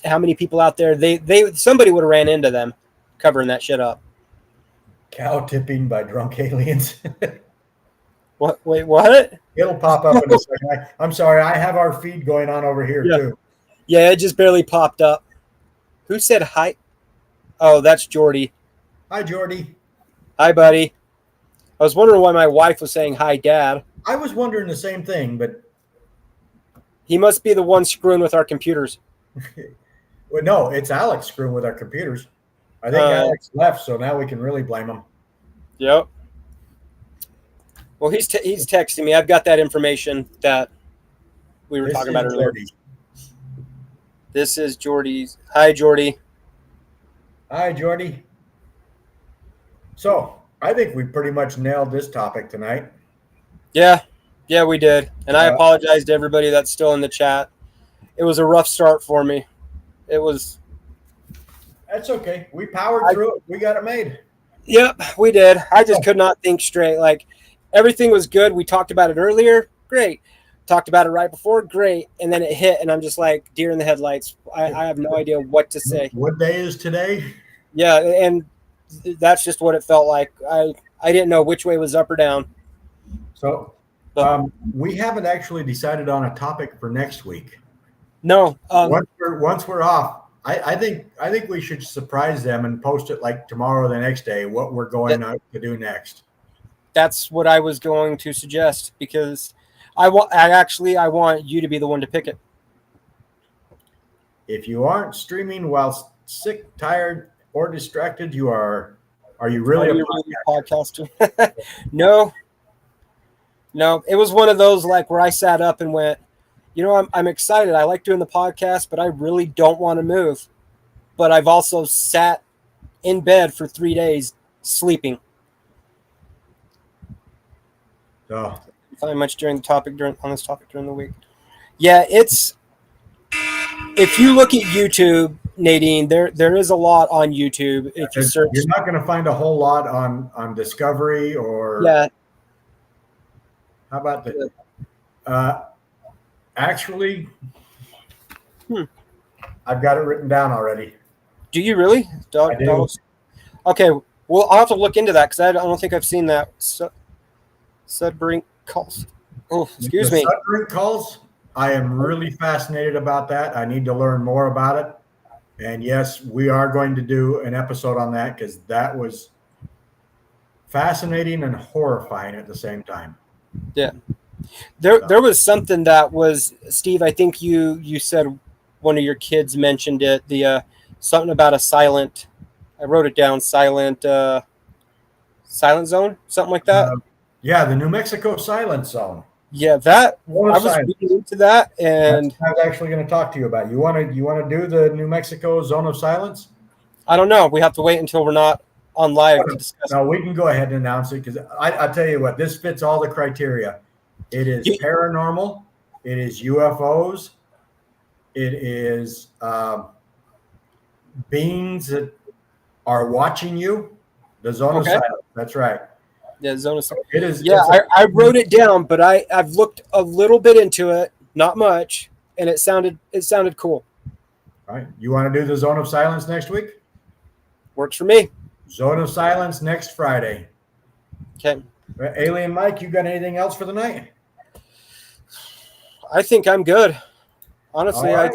Speaker 2: how many people out there? Somebody would have ran into them covering that shit up.
Speaker 1: Cow tipping by drunk aliens.
Speaker 2: What? Wait, what?
Speaker 1: It'll pop up in a second. I'm sorry, I have our feed going on over here too.
Speaker 2: Yeah, it just barely popped up. Who said hi? Oh, that's Jordy.
Speaker 1: Hi, Jordy.
Speaker 2: Hi, buddy. I was wondering why my wife was saying hi, Dad.
Speaker 1: I was wondering the same thing, but
Speaker 2: he must be the one screwing with our computers.
Speaker 1: Well, no, it's Alex screwing with our computers. I think Alex left, so now we can really blame him.
Speaker 2: Yep. Well, he's texting me. I've got that information that we were talking about earlier. This is Jordy's. Hi, Jordy.
Speaker 1: Hi, Jordy. So, I think we pretty much nailed this topic tonight.
Speaker 2: Yeah, we did. And I apologize to everybody that's still in the chat. It was a rough start for me. It was.
Speaker 1: That's okay. We powered through it. We got it made.
Speaker 2: Yep, we did. I just could not think straight. Like, everything was good. We talked about it earlier. Great. Talked about it right before. Great. And then it hit, and I'm just like deer in the headlights. I have no idea what to say.
Speaker 1: What day is today?
Speaker 2: Yeah, and that's just what it felt like. I didn't know which way was up or down.
Speaker 1: So we haven't actually decided on a topic for next week.
Speaker 2: No.
Speaker 1: Once we're off, I think we should surprise them and post it like tomorrow or the next day what we're going out to do next.
Speaker 2: That's what I was going to suggest, because I want you to be the one to pick it.
Speaker 1: If you aren't streaming while sick, tired, or distracted, are you really a
Speaker 2: podcaster? No. It was one of those like where I sat up and went, I'm excited. I like doing the podcast, but I really don't want to move. But I've also sat in bed for 3 days sleeping.
Speaker 1: Oh.
Speaker 2: Find much on this topic during the week. Yeah, it's. If you look at YouTube Nadine, there is a lot on YouTube if you search.
Speaker 1: You're not going to find a whole lot on Discovery or
Speaker 2: Yeah,
Speaker 1: how about the actually I've got it written down already.
Speaker 2: do you really?
Speaker 1: I do.
Speaker 2: Okay, well, I'll have to look into that because I don't think I've seen that. Sudbrink calls. Oh, excuse
Speaker 1: The
Speaker 2: me.
Speaker 1: Sudbrink calls. I am really fascinated about that. I need to learn more about it. And yes, we are going to do an episode on that because that was fascinating and horrifying at the same time.
Speaker 2: Yeah. There was something that was, Steve, I think you said one of your kids mentioned it, the something about a silent, I wrote it down, silent zone, something like that.
Speaker 1: Yeah, the New Mexico Silence Zone.
Speaker 2: Yeah, that I was reading into that, and
Speaker 1: I was actually going to talk to you about. You want to do the New Mexico Zone of Silence?
Speaker 2: I don't know. We have to wait until we're not on live to discuss.
Speaker 1: No, we can go ahead and announce it because I tell you what, this fits all the criteria. It is paranormal. It is UFOs. It is beings that are watching you. The Zone of Silence. That's right.
Speaker 2: Yeah, Zone of Silence.
Speaker 1: It is.
Speaker 2: Yeah, I wrote it down, but I've looked a little bit into it, not much, and it sounded cool.
Speaker 1: All right. You want to do the Zone of Silence next week?
Speaker 2: Works for me.
Speaker 1: Zone of Silence next Friday.
Speaker 2: Okay.
Speaker 1: Alien Mike, you got anything else for the night?
Speaker 2: I think I'm good. Honestly,
Speaker 1: right.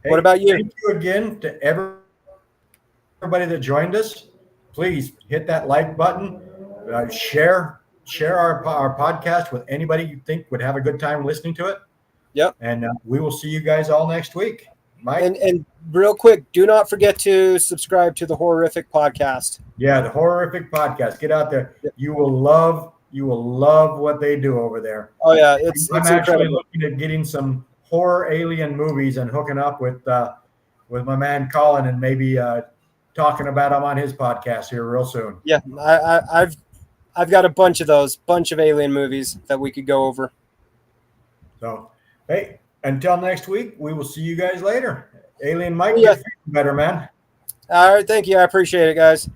Speaker 2: What about you?
Speaker 1: Thank you again to everybody that joined us. Please hit that like button. Share our podcast with anybody you think would have a good time listening to it.
Speaker 2: Yep.
Speaker 1: And we will see you guys all next week. Mike?
Speaker 2: And real quick, do not forget to subscribe to the Horrific Podcast.
Speaker 1: Yeah, the Horrific Podcast. Get out there. Yep. You will love what they do over there.
Speaker 2: Oh yeah,
Speaker 1: I'm
Speaker 2: it's
Speaker 1: actually
Speaker 2: incredible.
Speaker 1: looking at getting some horror alien movies and hooking up with my man Colin and maybe talking about them on his podcast here real soon.
Speaker 2: Yeah, I've got a bunch of alien movies that we could go over.
Speaker 1: So, hey, until next week, we will see you guys later. Alien Mike, get better, man.
Speaker 2: All right, thank you. I appreciate it, guys.